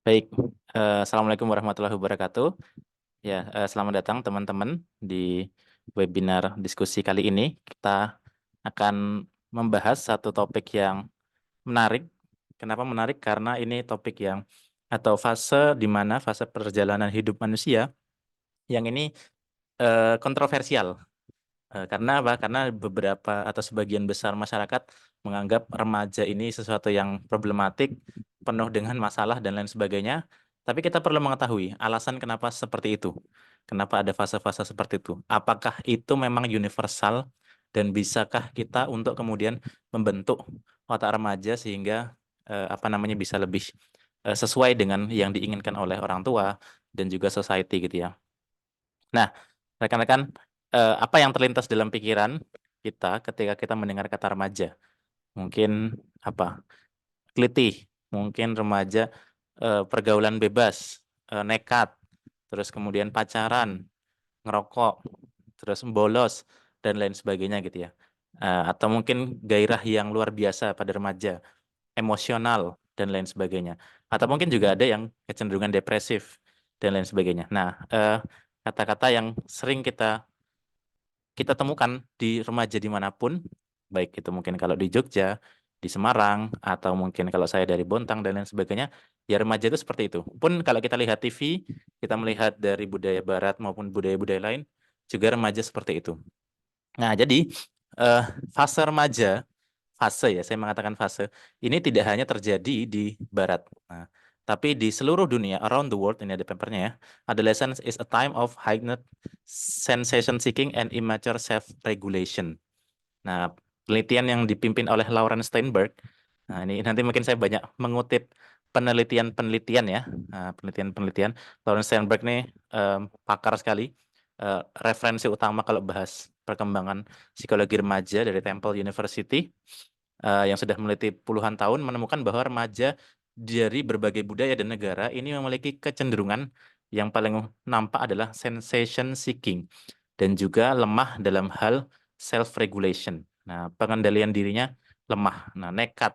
Baik, Assalamualaikum warahmatullahi wabarakatuh. Ya, selamat datang teman-teman di webinar diskusi kali ini. Kita akan membahas satu topik yang menarik. Kenapa menarik? Karena ini topik yang atau fase di mana fase perjalanan hidup manusia yang ini kontroversial. Karena apa? Karena beberapa atau sebagian besar masyarakat menganggap remaja ini sesuatu yang problematik, penuh dengan masalah dan lain sebagainya. Tapi kita perlu mengetahui alasan kenapa seperti itu. Kenapa ada fase-fase seperti itu? Apakah itu memang universal dan bisakah kita untuk kemudian membentuk otak remaja sehingga apa namanya bisa lebih sesuai dengan yang diinginkan oleh orang tua dan juga society gitu ya. Nah, rekan-rekan, apa yang terlintas dalam pikiran kita ketika kita mendengar kata remaja? Mungkin apa? Kelitih, mungkin remaja pergaulan bebas, nekat, terus kemudian pacaran, ngerokok, terus bolos dan lain sebagainya gitu ya. Atau mungkin gairah yang luar biasa pada remaja, emosional dan lain sebagainya. Atau mungkin juga ada yang kecenderungan depresif dan lain sebagainya. Nah, kata-kata yang sering kita kita temukan di remaja dimanapun, baik itu mungkin kalau di Jogja, di Semarang, atau mungkin kalau saya dari Bontang dan lain sebagainya, ya remaja itu seperti itu. Pun kalau kita lihat TV, kita melihat dari budaya Barat maupun budaya-budaya lain, juga remaja seperti itu. Nah, jadi eh, fase remaja, fase ya, saya mengatakan fase, ini tidak hanya terjadi di Barat. Nah, tapi di seluruh dunia, around the world, ini ada papernya ya, adolescence is a time of heightened sensation seeking and immature self-regulation. Nah, penelitian yang dipimpin oleh Lauren Steinberg, nah ini nanti mungkin saya banyak mengutip penelitian-penelitian ya, penelitian-penelitian. Lauren Steinberg nih pakar sekali, referensi utama kalau bahas perkembangan psikologi remaja dari Temple University, yang sudah meneliti puluhan tahun menemukan bahwa remaja dari berbagai budaya dan negara ini memiliki kecenderungan yang paling nampak adalah sensation seeking dan juga lemah dalam hal self-regulation. Nah, pengendalian dirinya lemah. Nah, nekat,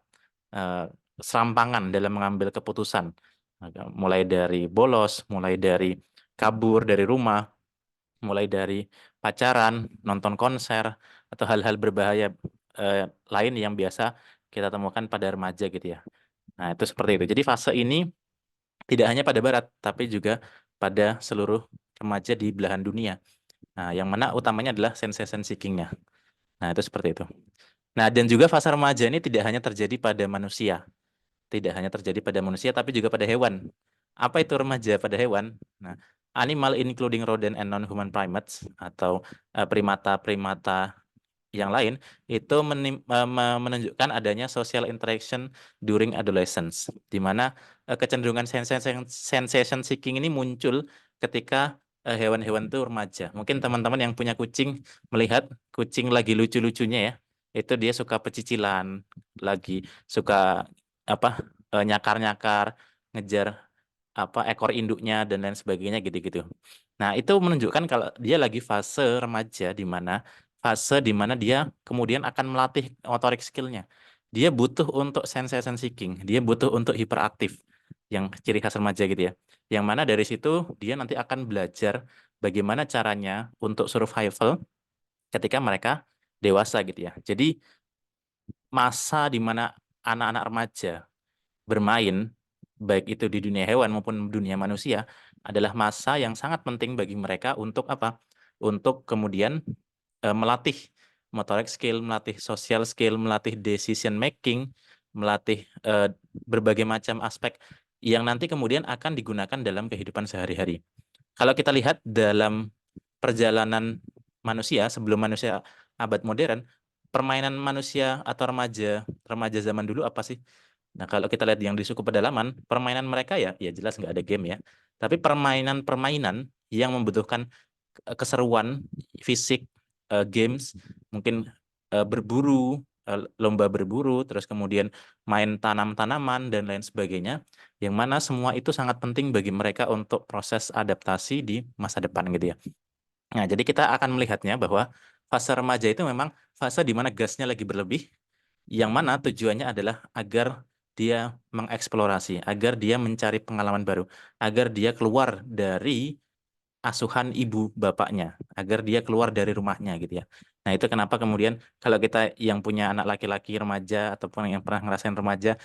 eh, serampangan dalam mengambil keputusan. Nah, mulai dari bolos, mulai dari kabur dari rumah, mulai dari pacaran, nonton konser, atau hal-hal berbahaya lain yang biasa kita temukan pada remaja gitu ya. Nah, itu seperti itu. Jadi fase ini tidak hanya pada Barat, tapi juga pada seluruh remaja di belahan dunia. Nah, yang mana utamanya adalah sensation seeking-nya. Nah, itu seperti itu. Nah, dan juga fase remaja ini tidak hanya terjadi pada manusia. Tidak hanya terjadi pada manusia, tapi juga pada hewan. Apa itu remaja pada hewan? Nah, animal including rodent and non-human primates atau primata-primata yang lain itu menunjukkan adanya social interaction during adolescence, di mana kecenderungan sensation seeking ini muncul ketika hewan-hewan itu remaja. Mungkin teman-teman yang punya kucing melihat kucing lagi lucu-lucunya ya, itu dia suka pecicilan, lagi suka apa nyakar-nyakar, ngejar apa ekor induknya dan lain sebagainya gitu-gitu. Nah, itu menunjukkan kalau dia lagi fase remaja di mana fase di mana dia kemudian akan melatih motorik skillnya. Dia butuh untuk sensation seeking, dia butuh untuk hiperaktif yang ciri khas remaja gitu ya. Yang mana dari situ dia nanti akan belajar bagaimana caranya untuk survival ketika mereka dewasa gitu ya. Jadi masa di mana anak-anak remaja bermain, baik itu di dunia hewan maupun dunia manusia, adalah masa yang sangat penting bagi mereka untuk apa? Untuk kemudian melatih motorik skill, melatih social skill, melatih decision making, melatih berbagai macam aspek yang nanti kemudian akan digunakan dalam kehidupan sehari-hari. Kalau kita lihat dalam perjalanan manusia sebelum manusia abad modern, permainan manusia atau remaja remaja zaman dulu apa sih? Nah, kalau kita lihat yang di suku pedalaman, permainan mereka ya, ya jelas nggak ada game ya. Tapi permainan-permainan yang membutuhkan keseruan fisik, games, mungkin berburu, lomba berburu, terus kemudian main tanam-tanaman dan lain sebagainya, yang mana semua itu sangat penting bagi mereka untuk proses adaptasi di masa depan gitu ya. Nah, jadi kita akan melihatnya bahwa fase remaja itu memang fase di mana gasnya lagi berlebih, yang mana tujuannya adalah agar dia mengeksplorasi, agar dia mencari pengalaman baru, agar dia keluar dari asuhan ibu bapaknya, agar dia keluar dari rumahnya gitu ya. Nah itu kenapa kemudian kalau kita yang punya anak laki-laki remaja ataupun yang pernah ngerasain remaja,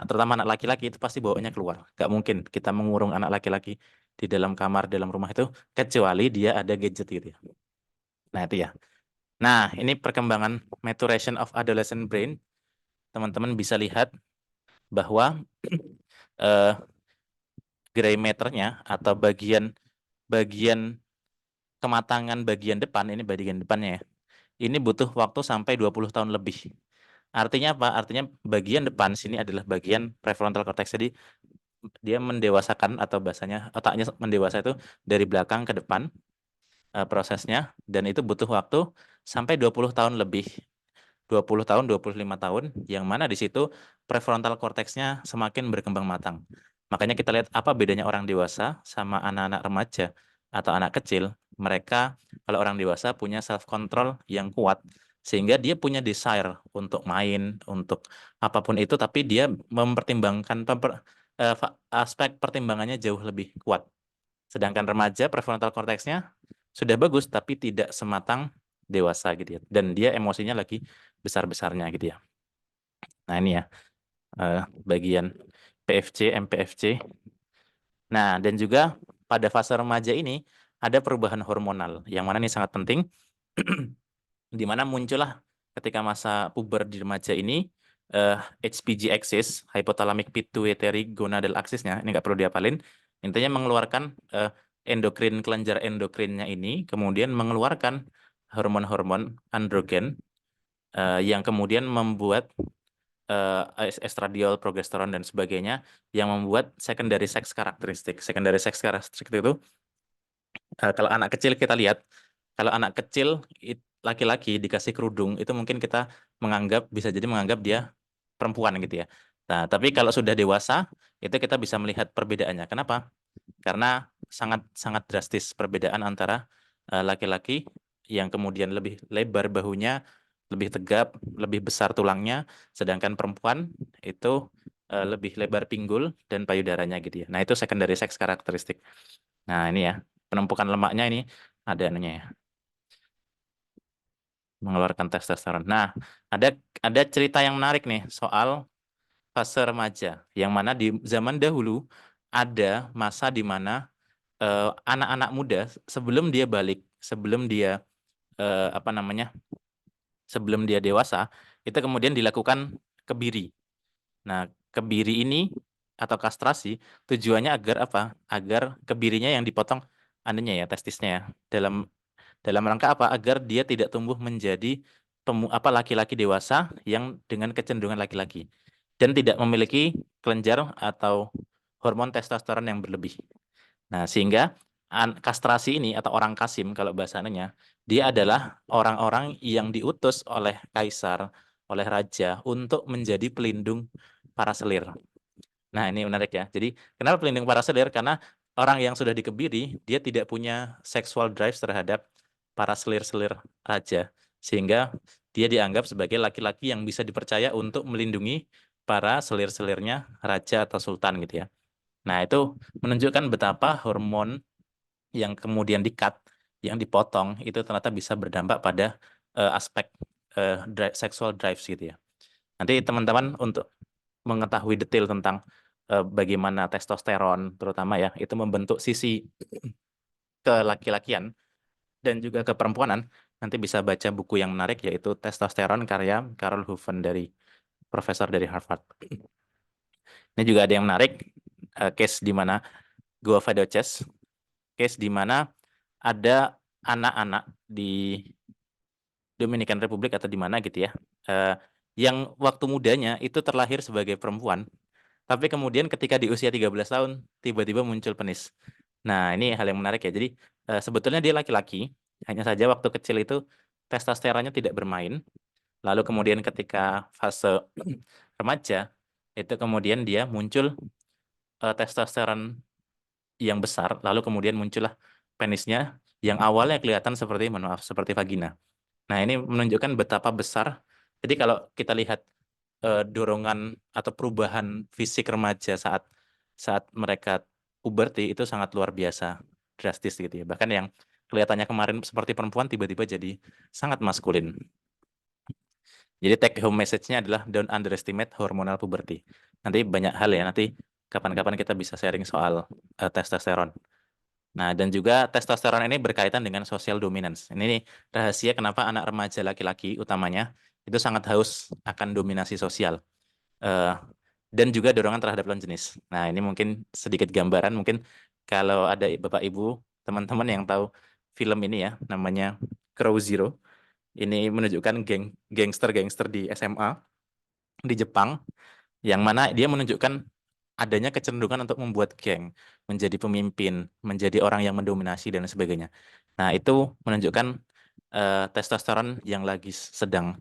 terutama anak laki-laki itu pasti bawaannya keluar. Gak mungkin kita mengurung anak laki-laki di dalam kamar, dalam rumah itu, kecuali dia ada gadget gitu ya. Nah itu ya. Nah ini perkembangan maturation of adolescent brain. Teman-teman bisa lihat bahwa eh, gray matter-nya atau bagian bagian kematangan bagian depan, ini bagian depannya ya, ini butuh waktu sampai 20 tahun lebih. Artinya apa? Artinya bagian depan sini adalah bagian prefrontal cortex. Jadi dia mendewasakan atau bahasanya otaknya mendewasa itu dari belakang ke depan prosesnya, dan itu butuh waktu sampai 20 tahun lebih. 20 tahun, 25 tahun, yang mana di situ prefrontal cortex-nya semakin berkembang matang. Makanya kita lihat apa bedanya orang dewasa sama anak-anak remaja atau anak kecil. Mereka, kalau orang dewasa punya self-control yang kuat, sehingga dia punya desire untuk main, untuk apapun itu, tapi dia mempertimbangkan aspek pertimbangannya jauh lebih kuat. Sedangkan remaja, prefrontal cortex-nya sudah bagus, tapi tidak sematang dewasa gitu ya. Dan dia emosinya lagi besar-besarnya gitu ya. Nah ini ya, bagian PFC, MPFC. Nah, dan juga pada fase remaja ini ada perubahan hormonal, yang mana ini sangat penting, di mana muncullah ketika masa puber di remaja ini, HPG axis, hypothalamic pituitary gonadal axis-nya, ini nggak perlu diapalin, intinya mengeluarkan endokrin, kelenjar endokrinnya ini, kemudian mengeluarkan hormon-hormon androgen, yang kemudian membuat estradiol, progesteron, dan sebagainya, yang membuat secondary sex karakteristik. Secondary sex karakteristik itu, kalau anak kecil kita lihat, kalau anak kecil laki-laki dikasih kerudung, itu mungkin kita bisa jadi menganggap dia perempuan gitu ya. Nah, tapi kalau sudah dewasa, itu kita bisa melihat perbedaannya. Kenapa? Karena sangat sangat drastis perbedaan antara laki-laki yang kemudian lebih lebar bahunya, lebih tegap, lebih besar tulangnya, sedangkan perempuan itu lebih lebar pinggul dan payudaranya gitu ya. Nah, itu secondary sex karakteristik. Nah, ini ya, penumpukan lemaknya ini ada anunya ya, mengeluarkan testosteron. Nah, ada cerita yang menarik nih soal fase remaja, yang mana di zaman dahulu ada masa di mana anak-anak muda sebelum dia balik, sebelum dia apa namanya, sebelum dia dewasa, itu kemudian dilakukan kebiri. Nah, kebiri ini atau kastrasi tujuannya agar apa? Agar kebirinya yang dipotong anunya ya, testisnya ya. Dalam rangka apa? Agar dia tidak tumbuh menjadi laki-laki dewasa yang dengan kecenderungan laki-laki dan tidak memiliki kelenjar atau hormon testosteron yang berlebih. Nah, sehingga kastrasi ini atau orang kasim kalau bahasanya, dia adalah orang-orang yang diutus oleh kaisar, oleh raja untuk menjadi pelindung para selir. Nah, ini menarik ya. Jadi, kenapa pelindung para selir? Karena orang yang sudah dikebiri, dia tidak punya sexual drive terhadap para selir-selir raja. Sehingga dia dianggap sebagai laki-laki yang bisa dipercaya untuk melindungi para selir-selirnya raja atau sultan gitu ya. Nah, itu menunjukkan betapa hormon yang kemudian di-cut, yang dipotong, itu ternyata bisa berdampak pada aspek sexual drive gitu ya. Nanti teman-teman untuk mengetahui detail tentang bagaimana testosteron, terutama ya, itu membentuk sisi kelaki-lakian dan juga keperempuanan, nanti bisa baca buku yang menarik, yaitu Testosteron karya Carol Hooven profesor dari Harvard. Ini juga ada yang menarik, case di mana Guavadoces, case di mana ada anak-anak di Dominican Republic atau di mana gitu ya, yang waktu mudanya itu terlahir sebagai perempuan, tapi kemudian ketika di usia 13 tahun tiba-tiba muncul penis. Nah, ini hal yang menarik ya. Jadi sebetulnya dia laki-laki, hanya saja waktu kecil itu testosteronnya tidak bermain. Lalu kemudian ketika fase remaja itu kemudian dia muncul testosteron yang besar, lalu kemudian muncullah penisnya yang awalnya kelihatan seperti, mohon maaf, seperti vagina. Nah, ini menunjukkan betapa besar. Jadi kalau kita lihat dorongan atau perubahan fisik remaja saat saat mereka puberti itu sangat luar biasa drastis gitu ya. Bahkan yang kelihatannya kemarin seperti perempuan tiba-tiba jadi sangat maskulin. Jadi take home message-nya adalah don't underestimate hormonal puberty. Nanti banyak hal ya, nanti kapan-kapan kita bisa sharing soal testosteron. Nah, dan juga testosteron ini berkaitan dengan social dominance. Ini nih rahasia kenapa anak remaja laki-laki utamanya itu sangat haus akan dominasi sosial. Eh, dan juga dorongan terhadap lawan jenis. Nah, ini mungkin sedikit gambaran, mungkin kalau ada Bapak Ibu, teman-teman yang tahu film ini ya, namanya Crow Zero. Ini menunjukkan gangster-gangster di SMA di Jepang, yang mana dia menunjukkan adanya kecenderungan untuk membuat geng, menjadi pemimpin, menjadi orang yang mendominasi dan sebagainya. Nah, itu menunjukkan testosteron yang lagi sedang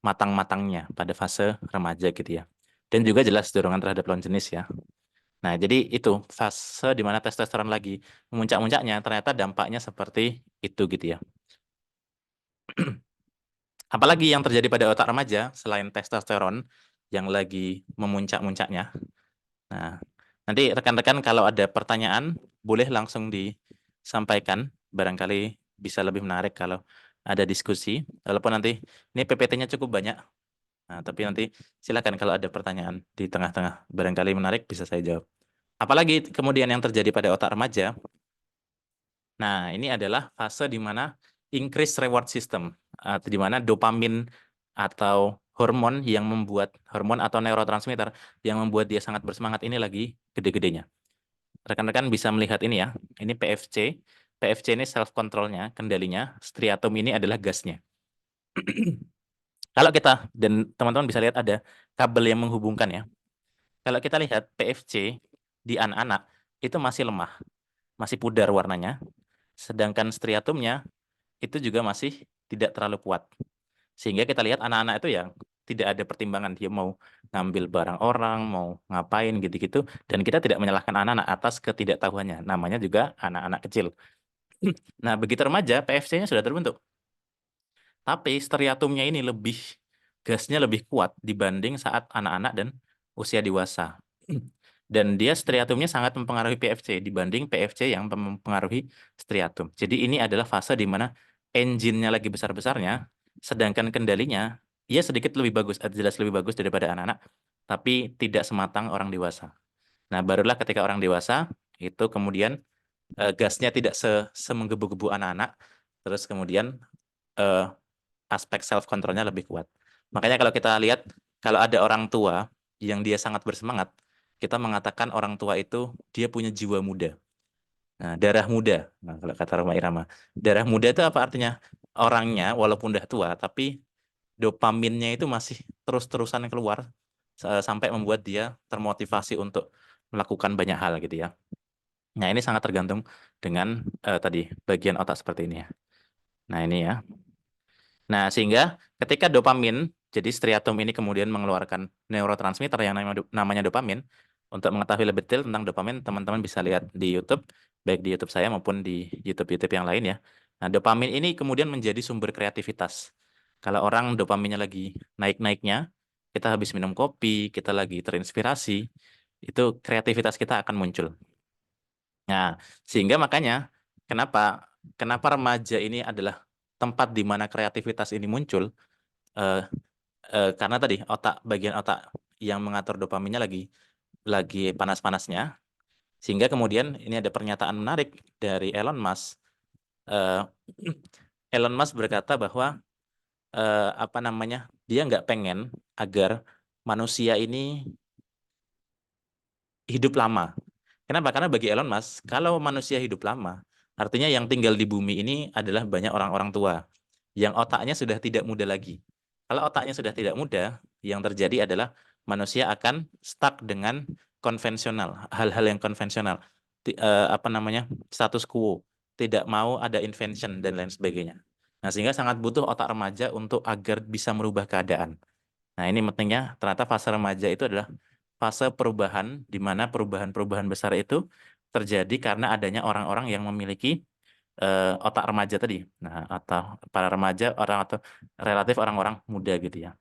matang-matangnya pada fase remaja gitu ya. Dan juga jelas dorongan terhadap lawan jenis ya. Nah, jadi itu fase di mana testosteron lagi memuncak-muncaknya, ternyata dampaknya seperti itu gitu ya. Apalagi yang terjadi pada otak remaja selain testosteron yang lagi memuncak-muncaknya. Nah, nanti rekan-rekan kalau ada pertanyaan boleh langsung disampaikan. Barangkali bisa lebih menarik kalau ada diskusi. Walaupun nanti ini PPT-nya cukup banyak. Nah, tapi nanti silakan kalau ada pertanyaan di tengah-tengah. Barangkali menarik bisa saya jawab. Apalagi kemudian yang terjadi pada otak remaja. Nah, ini adalah fase di mana increase reward system, atau di mana dopamin atau hormon atau neurotransmitter yang membuat dia sangat bersemangat ini lagi gede-gedenya. Rekan-rekan bisa melihat ini ya, ini PFC. PFC ini self controlnya, kendalinya. Striatum ini adalah gasnya. Kalau kita dan teman-teman bisa lihat ada kabel yang menghubungkan ya. Kalau kita lihat PFC di anak-anak itu masih lemah, masih pudar warnanya. Sedangkan striatumnya itu juga masih tidak terlalu kuat. Sehingga kita lihat anak-anak itu ya tidak ada pertimbangan dia mau ngambil barang orang, mau ngapain gitu-gitu. Dan kita tidak menyalahkan anak-anak atas ketidaktahuannya. Namanya juga anak-anak kecil. Nah, begitu remaja, PFC-nya sudah terbentuk. Tapi striatumnya ini gasnya lebih kuat dibanding saat anak-anak dan usia dewasa. Dan dia striatumnya sangat mempengaruhi PFC dibanding PFC yang mempengaruhi striatum. Jadi ini adalah fase di mana engine-nya lagi besar-besarnya, sedangkan kendalinya ya sedikit lebih bagus, jelas lebih bagus daripada anak-anak, tapi tidak sematang orang dewasa. Nah, barulah ketika orang dewasa itu kemudian gasnya tidak semenggebu-gebu anak-anak, terus kemudian eh, aspek self controlnya lebih kuat. Makanya kalau kita lihat kalau ada orang tua yang dia sangat bersemangat, kita mengatakan orang tua itu dia punya jiwa muda. Nah, darah muda. Nah, kalau kata Roma Irama, darah muda itu apa artinya? Orangnya walaupun udah tua, tapi dopaminnya itu masih terus-terusan keluar sampai membuat dia termotivasi untuk melakukan banyak hal gitu ya. Nah, ini sangat tergantung dengan tadi bagian otak seperti ini ya. Nah, ini ya. Nah, sehingga ketika dopamin, jadi striatum ini kemudian mengeluarkan neurotransmitter yang namanya dopamin. Untuk mengetahui lebih detail tentang dopamin, teman-teman bisa lihat di YouTube, baik di YouTube saya maupun di YouTube-YouTube yang lain ya. Nah, dopamin ini kemudian menjadi sumber kreativitas. Kalau orang dopaminnya lagi naik-naiknya, kita habis minum kopi, kita lagi terinspirasi, itu kreativitas kita akan muncul. Nah, sehingga makanya kenapa kenapa remaja ini adalah tempat di mana kreativitas ini muncul, eh, karena tadi bagian otak yang mengatur dopaminnya lagi panas-panasnya, sehingga kemudian ini ada pernyataan menarik dari Elon Musk. Eh, Elon Musk berkata bahwa apa namanya, dia nggak pengen agar manusia ini hidup lama. Kenapa? Karena bagi Elon Musk, kalau manusia hidup lama, artinya yang tinggal di bumi ini adalah banyak orang-orang tua yang otaknya sudah tidak muda lagi. Kalau otaknya sudah tidak muda, yang terjadi adalah manusia akan stuck dengan konvensional, hal-hal yang konvensional, apa namanya, status quo, tidak mau ada invention dan lain sebagainya. Nah, sehingga sangat butuh otak remaja untuk agar bisa merubah keadaan. Nah, ini pentingnya ternyata fase remaja itu adalah fase perubahan di mana perubahan-perubahan besar itu terjadi karena adanya orang-orang yang memiliki otak remaja tadi. Nah, atau para remaja orang atau relatif orang-orang muda gitu ya.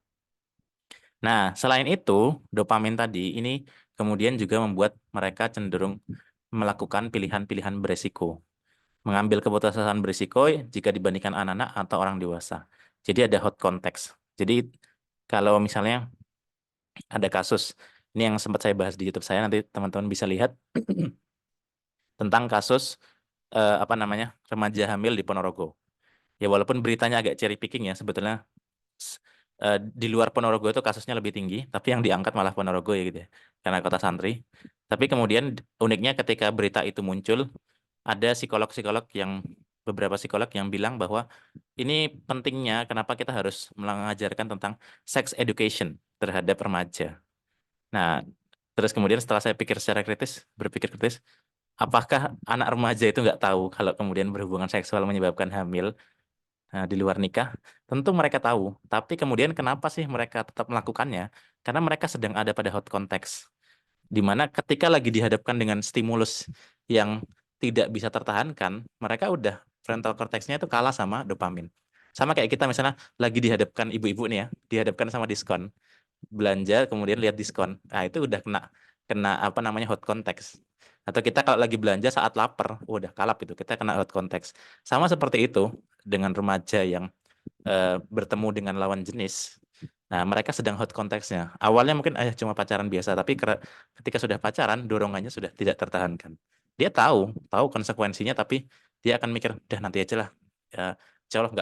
Nah, selain itu, dopamin tadi ini kemudian juga membuat mereka cenderung melakukan pilihan-pilihan beresiko, mengambil keputusan berisiko jika dibandingkan anak-anak atau orang dewasa. Jadi ada hot context. Jadi kalau misalnya ada kasus, ini yang sempat saya bahas di YouTube saya, nanti teman-teman bisa lihat tentang kasus apa namanya remaja hamil di Ponorogo. Ya walaupun beritanya agak cherry picking ya, sebetulnya di luar Ponorogo itu kasusnya lebih tinggi, tapi yang diangkat malah Ponorogo ya gitu ya, karena kota santri. Tapi kemudian uniknya ketika berita itu muncul, ada psikolog-psikolog yang beberapa psikolog yang bilang bahwa ini pentingnya kenapa kita harus mengajarkan tentang sex education terhadap remaja. Nah, terus kemudian setelah saya pikir secara kritis, berpikir kritis, apakah anak remaja itu nggak tahu kalau kemudian berhubungan seksual menyebabkan hamil di luar nikah? Tentu mereka tahu, tapi kemudian kenapa sih mereka tetap melakukannya? Karena mereka sedang ada pada hot context di mana ketika lagi dihadapkan dengan stimulus yang tidak bisa tertahankan, mereka udah frontal cortexnya itu kalah sama dopamin. Sama kayak kita misalnya lagi dihadapkan ibu-ibu nih ya, dihadapkan sama diskon, belanja kemudian lihat diskon. Nah, itu udah kena kena apa namanya hot context. Atau kita kalau lagi belanja saat lapar, udah kalap itu, kita kena hot context. Sama seperti itu dengan remaja yang bertemu dengan lawan jenis. Nah, mereka sedang hot konteksnya. Awalnya mungkin cuma pacaran biasa, tapi ketika sudah pacaran, dorongannya sudah tidak tertahankan. Dia tahu konsekuensinya, tapi dia akan mikir, udah nanti aja lah. Ya, insya Allah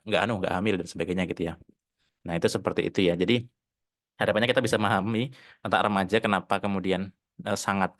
nggak hamil dan sebagainya gitu ya. Nah, itu seperti itu ya. Jadi harapannya kita bisa memahami tentang remaja kenapa kemudian sangat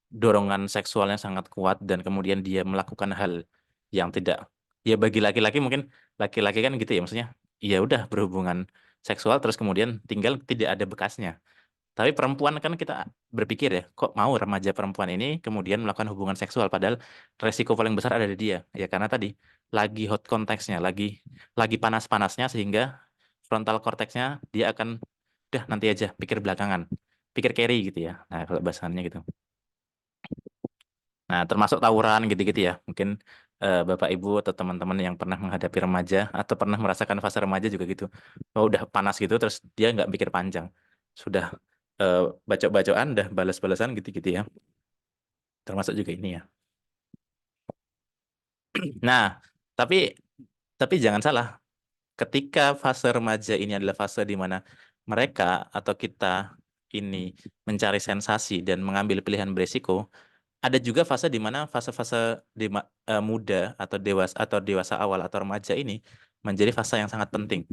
dorongan seksualnya sangat kuat dan kemudian dia melakukan hal yang tidak, ya bagi laki-laki mungkin, laki-laki kan gitu ya, maksudnya ya udah berhubungan seksual terus kemudian tinggal tidak ada bekasnya. Tapi perempuan kan kita berpikir ya, kok mau remaja perempuan ini kemudian melakukan hubungan seksual padahal resiko paling besar ada di dia. Ya karena tadi lagi hot konteksnya, lagi panas-panasnya sehingga frontal korteksnya dia akan udah nanti aja pikir belakangan, pikir carry gitu ya. Nah, kalau bahasannya gitu. Nah, termasuk tawuran gitu-gitu ya. Mungkin Bapak Ibu atau teman-teman yang pernah menghadapi remaja atau pernah merasakan fase remaja juga gitu. Oh, udah panas gitu terus dia nggak pikir panjang. Sudah eh, bacok-bacokan, udah balas-balasan gitu-gitu ya. Termasuk juga ini ya. Nah, tapi jangan salah, ketika fase remaja ini adalah fase di mana mereka atau kita ini mencari sensasi dan mengambil pilihan beresiko, ada juga fase di mana fase-fase muda atau dewasa awal atau remaja ini menjadi fase yang sangat penting.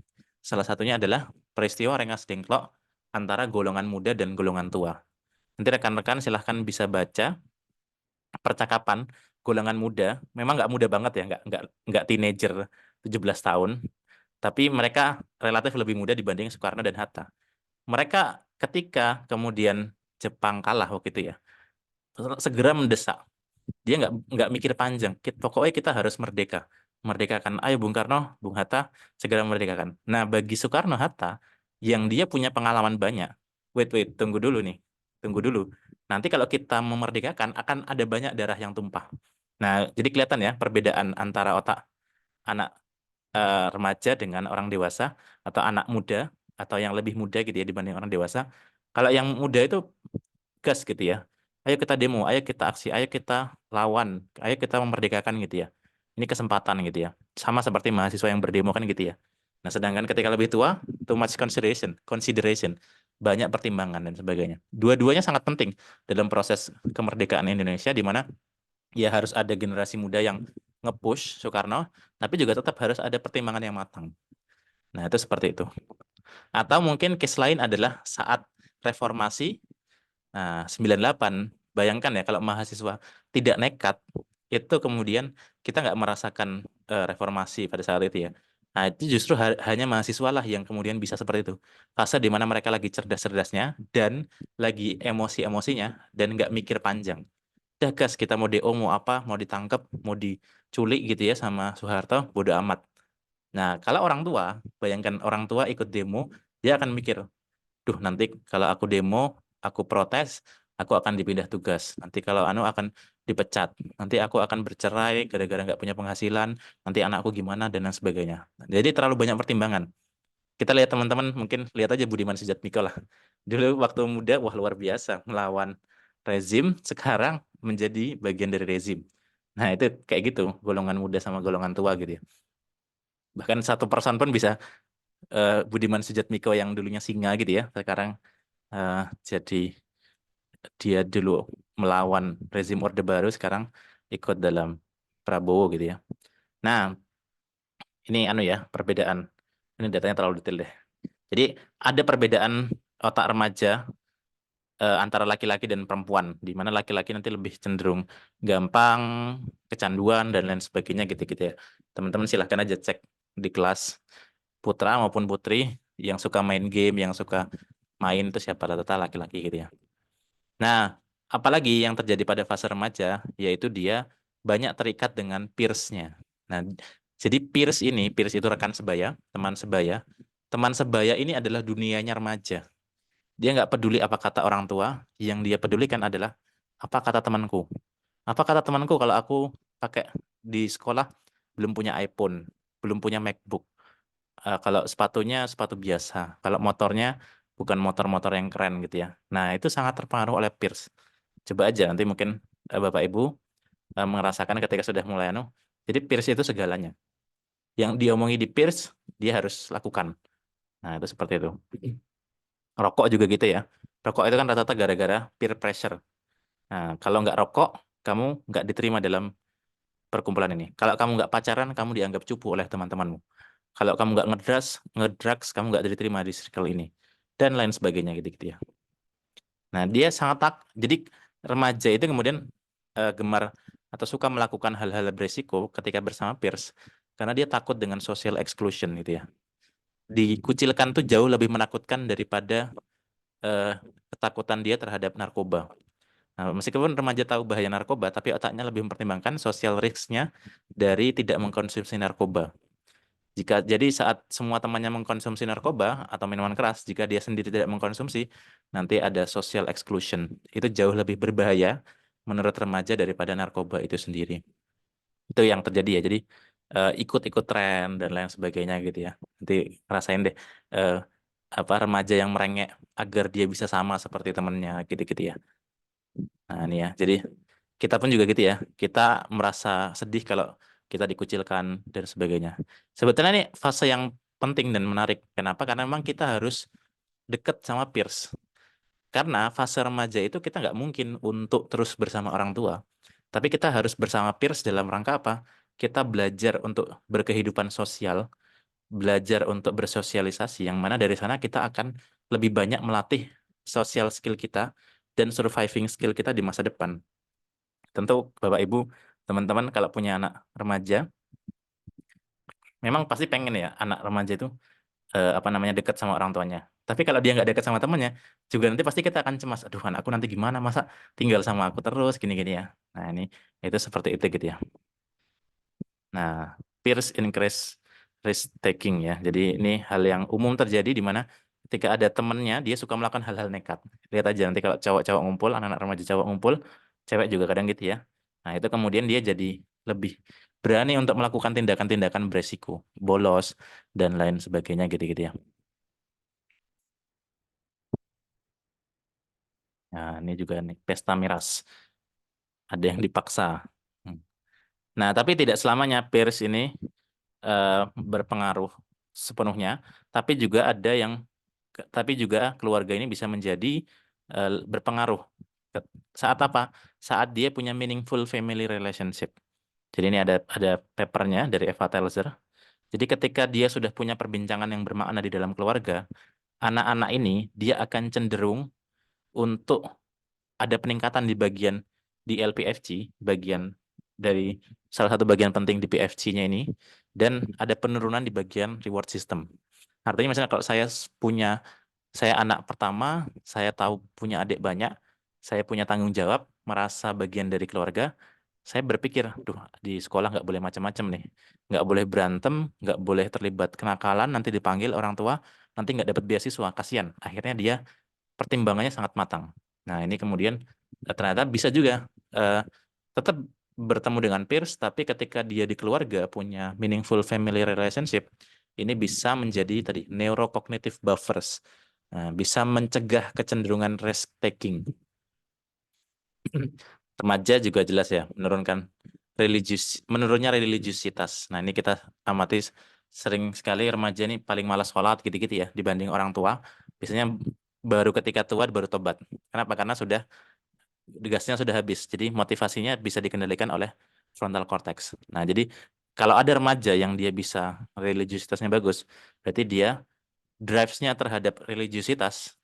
Salah satunya adalah peristiwa Rengas Dengklok antara golongan muda dan golongan tua. Nanti rekan-rekan silahkan bisa baca percakapan golongan muda. Memang nggak muda banget ya, nggak teenager 17 tahun, tapi mereka relatif lebih muda dibanding Soekarno dan Hatta. Mereka ketika kemudian Jepang kalah waktu itu ya, segera mendesak. Dia nggak mikir panjang. Pokoknya kita harus merdeka. Merdekakan. Ayo Bung Karno, Bung Hatta, segera merdekakan. Nah, bagi Soekarno Hatta, yang dia punya pengalaman banyak. Wait, tunggu dulu nih. Tunggu dulu. Nanti kalau kita memerdekakan, akan ada banyak darah yang tumpah. Nah, jadi kelihatan ya perbedaan antara otak anak remaja dengan orang dewasa, atau anak muda, atau yang lebih muda gitu ya dibanding orang dewasa. Kalau yang muda itu gas gitu ya. Ayo kita demo, ayo kita aksi, ayo kita lawan, ayo kita memerdekakan gitu ya. Ini kesempatan gitu ya. Sama seperti mahasiswa yang berdemo kan gitu ya. Nah, sedangkan ketika lebih tua, too much consideration, banyak pertimbangan dan sebagainya. Dua-duanya sangat penting dalam proses kemerdekaan Indonesia, di mana ya harus ada generasi muda yang nge-push Soekarno, tapi juga tetap harus ada pertimbangan yang matang. Nah, itu seperti itu. Atau mungkin case lain adalah saat reformasi. Nah, 98, bayangkan ya kalau mahasiswa tidak nekat, itu kemudian kita nggak merasakan reformasi pada saat itu ya. Nah, itu justru hanya mahasiswa lah yang kemudian bisa seperti itu. Fase di mana mereka lagi cerdas-cerdasnya dan lagi emosi-emosinya dan nggak mikir panjang. Udah gas, kita mau DO, mau apa, mau ditangkap, mau diculik gitu ya sama Soeharto, bodo amat. Nah, kalau orang tua, bayangkan orang tua ikut demo, dia akan mikir, duh nanti kalau aku demo, aku protes, aku akan dipindah tugas. Nanti kalau anu akan dipecat. Nanti aku akan bercerai gara-gara nggak punya penghasilan. Nanti anakku gimana dan lain sebagainya. Jadi terlalu banyak pertimbangan. Kita lihat teman-teman, mungkin lihat aja Budiman Sujatmiko lah. Dulu waktu muda, wah luar biasa, melawan rezim, sekarang menjadi bagian dari rezim. Nah itu kayak gitu, golongan muda sama golongan tua gitu ya. Bahkan satu person pun bisa Budiman Sujatmiko yang dulunya singa gitu ya, sekarang eh, jadi dia dulu melawan rezim Orde Baru, sekarang ikut dalam Prabowo gitu ya. Nah, ini anu ya, perbedaan. Ini datanya terlalu detail deh. Jadi ada perbedaan otak remaja antara laki-laki dan perempuan, di mana laki-laki nanti lebih cenderung gampang, kecanduan dan lain sebagainya gitu-gitu ya. Teman-teman silahkan aja cek di kelas putra maupun putri yang suka main game, yang suka main itu siapa rata-rata laki-laki gitu ya. Nah, apalagi yang terjadi pada fase remaja, yaitu dia banyak terikat dengan peers-nya. Nah, jadi peers itu rekan sebaya, teman sebaya. Teman sebaya ini adalah dunianya remaja. Dia nggak peduli apa kata orang tua, yang dia pedulikan adalah apa kata temanku. Apa kata temanku kalau aku pakai di sekolah belum punya iPhone, belum punya MacBook. Kalau sepatunya sepatu biasa, kalau motornya bukan motor-motor yang keren gitu ya. Nah, itu sangat terpengaruh oleh peers. Coba aja nanti mungkin Bapak Ibu merasakan ketika sudah mulai anu. Jadi peers itu segalanya. Yang diomongi di peers, dia harus lakukan. Nah, itu seperti itu. Rokok juga gitu ya. Rokok itu kan rata-rata gara-gara peer pressure. Nah, kalau nggak rokok, kamu nggak diterima dalam perkumpulan ini. Kalau kamu nggak pacaran, kamu dianggap cupu oleh teman-temanmu. Kalau kamu nggak ngedrugs, kamu nggak diterima di circle ini. Dan lain sebagainya gitu-gitu ya. Nah, dia sangat jadi remaja itu kemudian gemar atau suka melakukan hal-hal beresiko ketika bersama peers karena dia takut dengan social exclusion gitu ya. Dikucilkan tuh jauh lebih menakutkan daripada eh, ketakutan dia terhadap narkoba. Nah, meskipun remaja tahu bahaya narkoba, tapi otaknya lebih mempertimbangkan social risk-nya dari tidak mengkonsumsi narkoba. Jadi saat semua temannya mengkonsumsi narkoba atau minuman keras, jika dia sendiri tidak mengkonsumsi, nanti ada social exclusion. Itu jauh lebih berbahaya menurut remaja daripada narkoba itu sendiri. Itu yang terjadi ya. Jadi ikut-ikut tren dan lain sebagainya gitu ya. Nanti rasain deh eh, apa remaja yang merengek agar dia bisa sama seperti temannya gitu-gitu ya. Nah, ini ya. Jadi kita pun juga gitu ya. Kita merasa sedih kalau kita dikucilkan dan sebagainya. Sebetulnya ini fase yang penting dan menarik. Kenapa? Karena memang kita harus dekat sama peers. Karena fase remaja itu kita nggak mungkin untuk terus bersama orang tua. Tapi kita harus bersama peers dalam rangka apa? Kita belajar untuk berkehidupan sosial, belajar untuk bersosialisasi, yang mana dari sana kita akan lebih banyak melatih social skill kita dan surviving skill kita di masa depan. Tentu Bapak Ibu, teman-teman kalau punya anak remaja, memang pasti pengen ya anak remaja itu apa namanya dekat sama orang tuanya. Tapi kalau dia nggak dekat sama temannya, juga nanti pasti kita akan cemas. Aduh, anakku nanti gimana? Masa tinggal sama aku terus gini-gini ya. Nah ini itu seperti itu gitu ya. Nah, peers increase risk taking ya. Jadi ini hal yang umum terjadi di mana ketika ada temennya dia suka melakukan hal-hal nekat. Lihat aja nanti kalau cowok-cowok ngumpul, anak-anak remaja cowok ngumpul, cewek juga kadang gitu ya. Nah, itu kemudian dia jadi lebih berani untuk melakukan tindakan-tindakan beresiko, bolos dan lain sebagainya gitu-gitu ya. Nah, ini juga nih pesta miras. Ada yang dipaksa. Hmm. Nah, tapi tidak selamanya peers ini eh, berpengaruh sepenuhnya, tapi juga ada yang tapi juga keluarga ini bisa menjadi berpengaruh. Saat apa? Saat dia punya meaningful family relationship. Jadi ini ada papernya dari Eva Telzer. Jadi ketika dia sudah punya perbincangan yang bermakna di dalam keluarga, anak-anak ini dia akan cenderung untuk ada peningkatan di bagian di LPFC, bagian dari salah satu bagian penting di PFC-nya ini, dan ada penurunan di bagian reward system. Artinya misalnya kalau saya anak pertama, saya tahu punya adik banyak, saya punya tanggung jawab, merasa bagian dari keluarga, saya berpikir, duh di sekolah nggak boleh macam-macam nih, nggak boleh berantem, nggak boleh terlibat kenakalan, nanti dipanggil orang tua, nanti nggak dapat beasiswa, kasihan. Akhirnya dia pertimbangannya sangat matang. Nah, ini kemudian ternyata bisa juga eh, tetap bertemu dengan peers, tapi ketika dia di keluarga punya meaningful family relationship, ini bisa menjadi tadi neurocognitive buffers. Nah, bisa mencegah kecenderungan risk taking. Remaja juga jelas ya, menurunnya religiusitas. Nah, ini kita amati sering sekali remaja ini paling malas sholat gitu-gitu ya dibanding orang tua. Biasanya baru ketika tua baru tobat. Kenapa? Karena gasnya sudah habis. Jadi motivasinya bisa dikendalikan oleh frontal cortex. Nah, jadi kalau ada remaja yang dia bisa religiusitasnya bagus, berarti dia drives-nya terhadap religiusitas,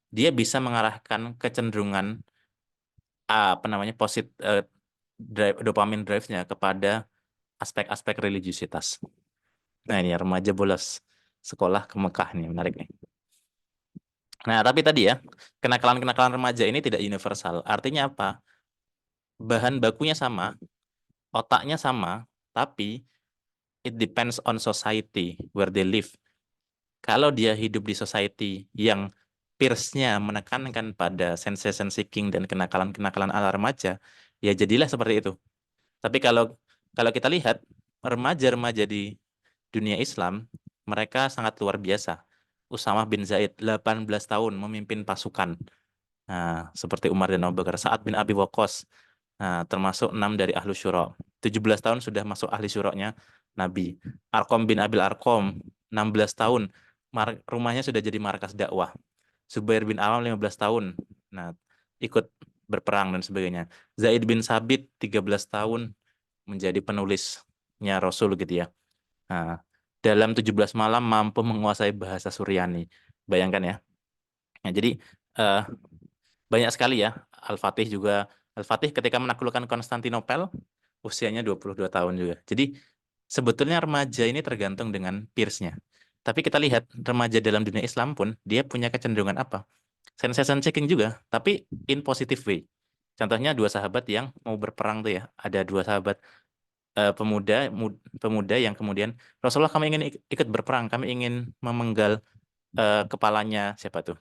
dia bisa mengarahkan kecenderungan apa namanya dopamin drive-nya kepada aspek-aspek religiusitas. Nah, ini remaja bolos sekolah ke Mekah nih, menarik nih. Nah, tapi tadi ya, kenakalan-kenakalan remaja ini tidak universal. Artinya apa? Bahan bakunya sama, otaknya sama, tapi it depends on society where they live. Kalau dia hidup di society yang peers-nya menekankan pada sensation seeking dan kenakalan-kenakalan ala remaja, ya jadilah seperti itu. Tapi kalau kalau kita lihat remaja-remaja di dunia Islam, mereka sangat luar biasa. Usamah bin Zaid, 18 tahun memimpin pasukan. Nah, seperti Umar dan Abu Bakar. Sa'ad bin Abi Waqqas, nah, termasuk 6 dari ahlu syura. 17 tahun sudah masuk ahli syuranya Nabi. Arqam bin Abil Arqam, 16 tahun. Rumahnya sudah jadi markas dakwah. Zubair bin Awam 15 tahun. Nah, ikut berperang dan sebagainya. Zaid bin Sabit 13 tahun menjadi penulisnya Rasul gitu ya. Nah, dalam 17 malam mampu menguasai bahasa Suryani. Bayangkan ya. Nah, jadi eh, banyak sekali ya. Al-Fatih ketika menaklukkan Konstantinopel usianya 22 tahun juga. Jadi sebetulnya remaja ini tergantung dengan peers-nya. Tapi kita lihat remaja dalam dunia Islam pun dia punya kecenderungan apa? Sensation checking juga, tapi in positive way. Contohnya dua sahabat yang mau berperang tuh ya. Ada dua sahabat pemuda yang kemudian Rasulullah, kami ingin ikut berperang, kami ingin memenggal kepalanya siapa tuh?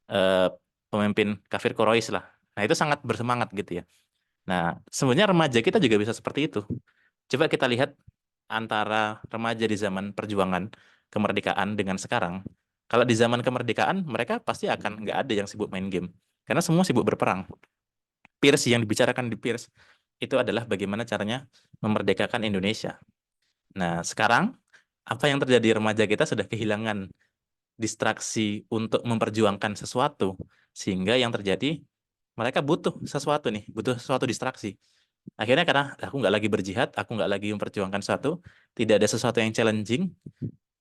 eh, Pemimpin kafir Quraisy lah. Nah, itu sangat bersemangat gitu ya. Nah, sebenarnya remaja kita juga bisa seperti itu. Coba kita lihat antara remaja di zaman perjuangan kemerdekaan dengan sekarang. Kalau di zaman kemerdekaan, mereka pasti akan nggak ada yang sibuk main game. Karena semua sibuk berperang. Peers yang dibicarakan di Peers itu adalah bagaimana caranya memerdekakan Indonesia. Nah, sekarang apa yang terjadi, remaja kita sudah kehilangan distraksi untuk memperjuangkan sesuatu, sehingga yang terjadi mereka butuh sesuatu nih, butuh sesuatu distraksi. Akhirnya karena aku nggak lagi berjihad, aku nggak lagi memperjuangkan sesuatu, tidak ada sesuatu yang challenging,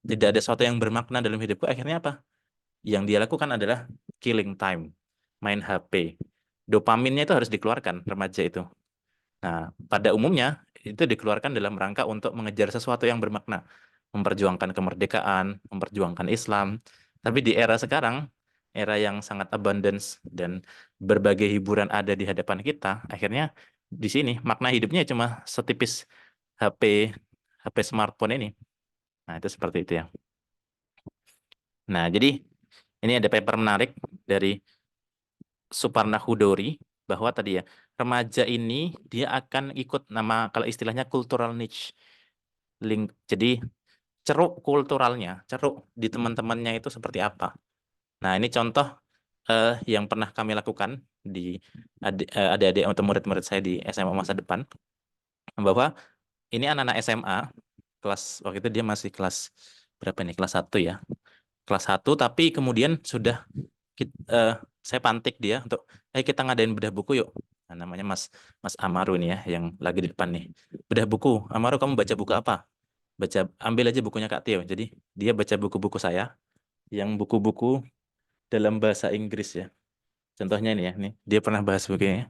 tidak ada sesuatu yang bermakna dalam hidupku, akhirnya apa? Yang dia lakukan adalah killing time, main HP. Dopaminnya itu harus dikeluarkan, remaja itu. Nah, pada umumnya itu dikeluarkan dalam rangka untuk mengejar sesuatu yang bermakna, memperjuangkan kemerdekaan, memperjuangkan Islam. Tapi di era sekarang, era yang sangat abundance dan berbagai hiburan ada di hadapan kita, akhirnya di sini makna hidupnya cuma setipis HP HP smartphone ini. Nah, itu seperti itu ya. Nah, jadi ini ada paper menarik dari Suparna Hudori bahwa tadi ya, remaja ini dia akan ikut nama, kalau istilahnya cultural niche link. Jadi ceruk kulturalnya, ceruk di teman-temannya itu seperti apa. Nah, ini contoh yang pernah kami lakukan di adik-adik atau murid-murid saya di SMA masa depan, bahwa ini anak-anak SMA waktu itu dia masih kelas berapa nih? Kelas 1 ya. Kelas 1, tapi kemudian sudah saya pantik dia untuk kita ngadain bedah buku yuk. Nah, namanya Mas Mas Amaru nih ya yang lagi di depan nih. Bedah buku. Amaru, kamu baca buku apa? Ambil aja bukunya Kak Tio. Jadi dia baca buku-buku saya yang buku-buku dalam bahasa Inggris ya. Contohnya ini ya, nih dia pernah bahas bukunya.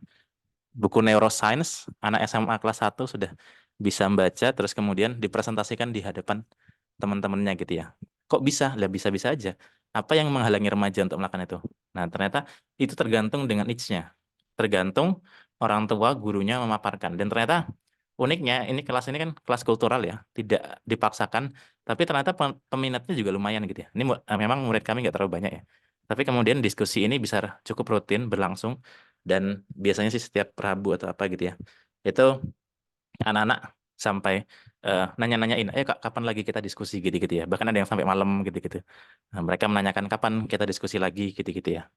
Buku neuroscience, anak SMA kelas 1 sudah bisa membaca, terus kemudian dipresentasikan di hadapan teman-temannya gitu ya. Kok bisa? Lah bisa-bisa aja. Apa yang menghalangi remaja untuk melakukan itu? Nah, ternyata itu tergantung dengan age-nya. Tergantung orang tua gurunya memaparkan. Dan ternyata uniknya, ini kelas ini kan kelas kultural ya, tidak dipaksakan, tapi ternyata peminatnya juga lumayan gitu ya. Ini memang murid kami nggak terlalu banyak ya. Tapi kemudian diskusi ini bisa cukup rutin berlangsung, dan biasanya sih setiap Rabu atau apa gitu ya. Itu anak-anak sampai nanya-nanyain, Kak, kapan lagi kita diskusi gitu-gitu ya. Bahkan ada yang sampai malam gitu-gitu. Nah, mereka menanyakan kapan kita diskusi lagi gitu-gitu ya.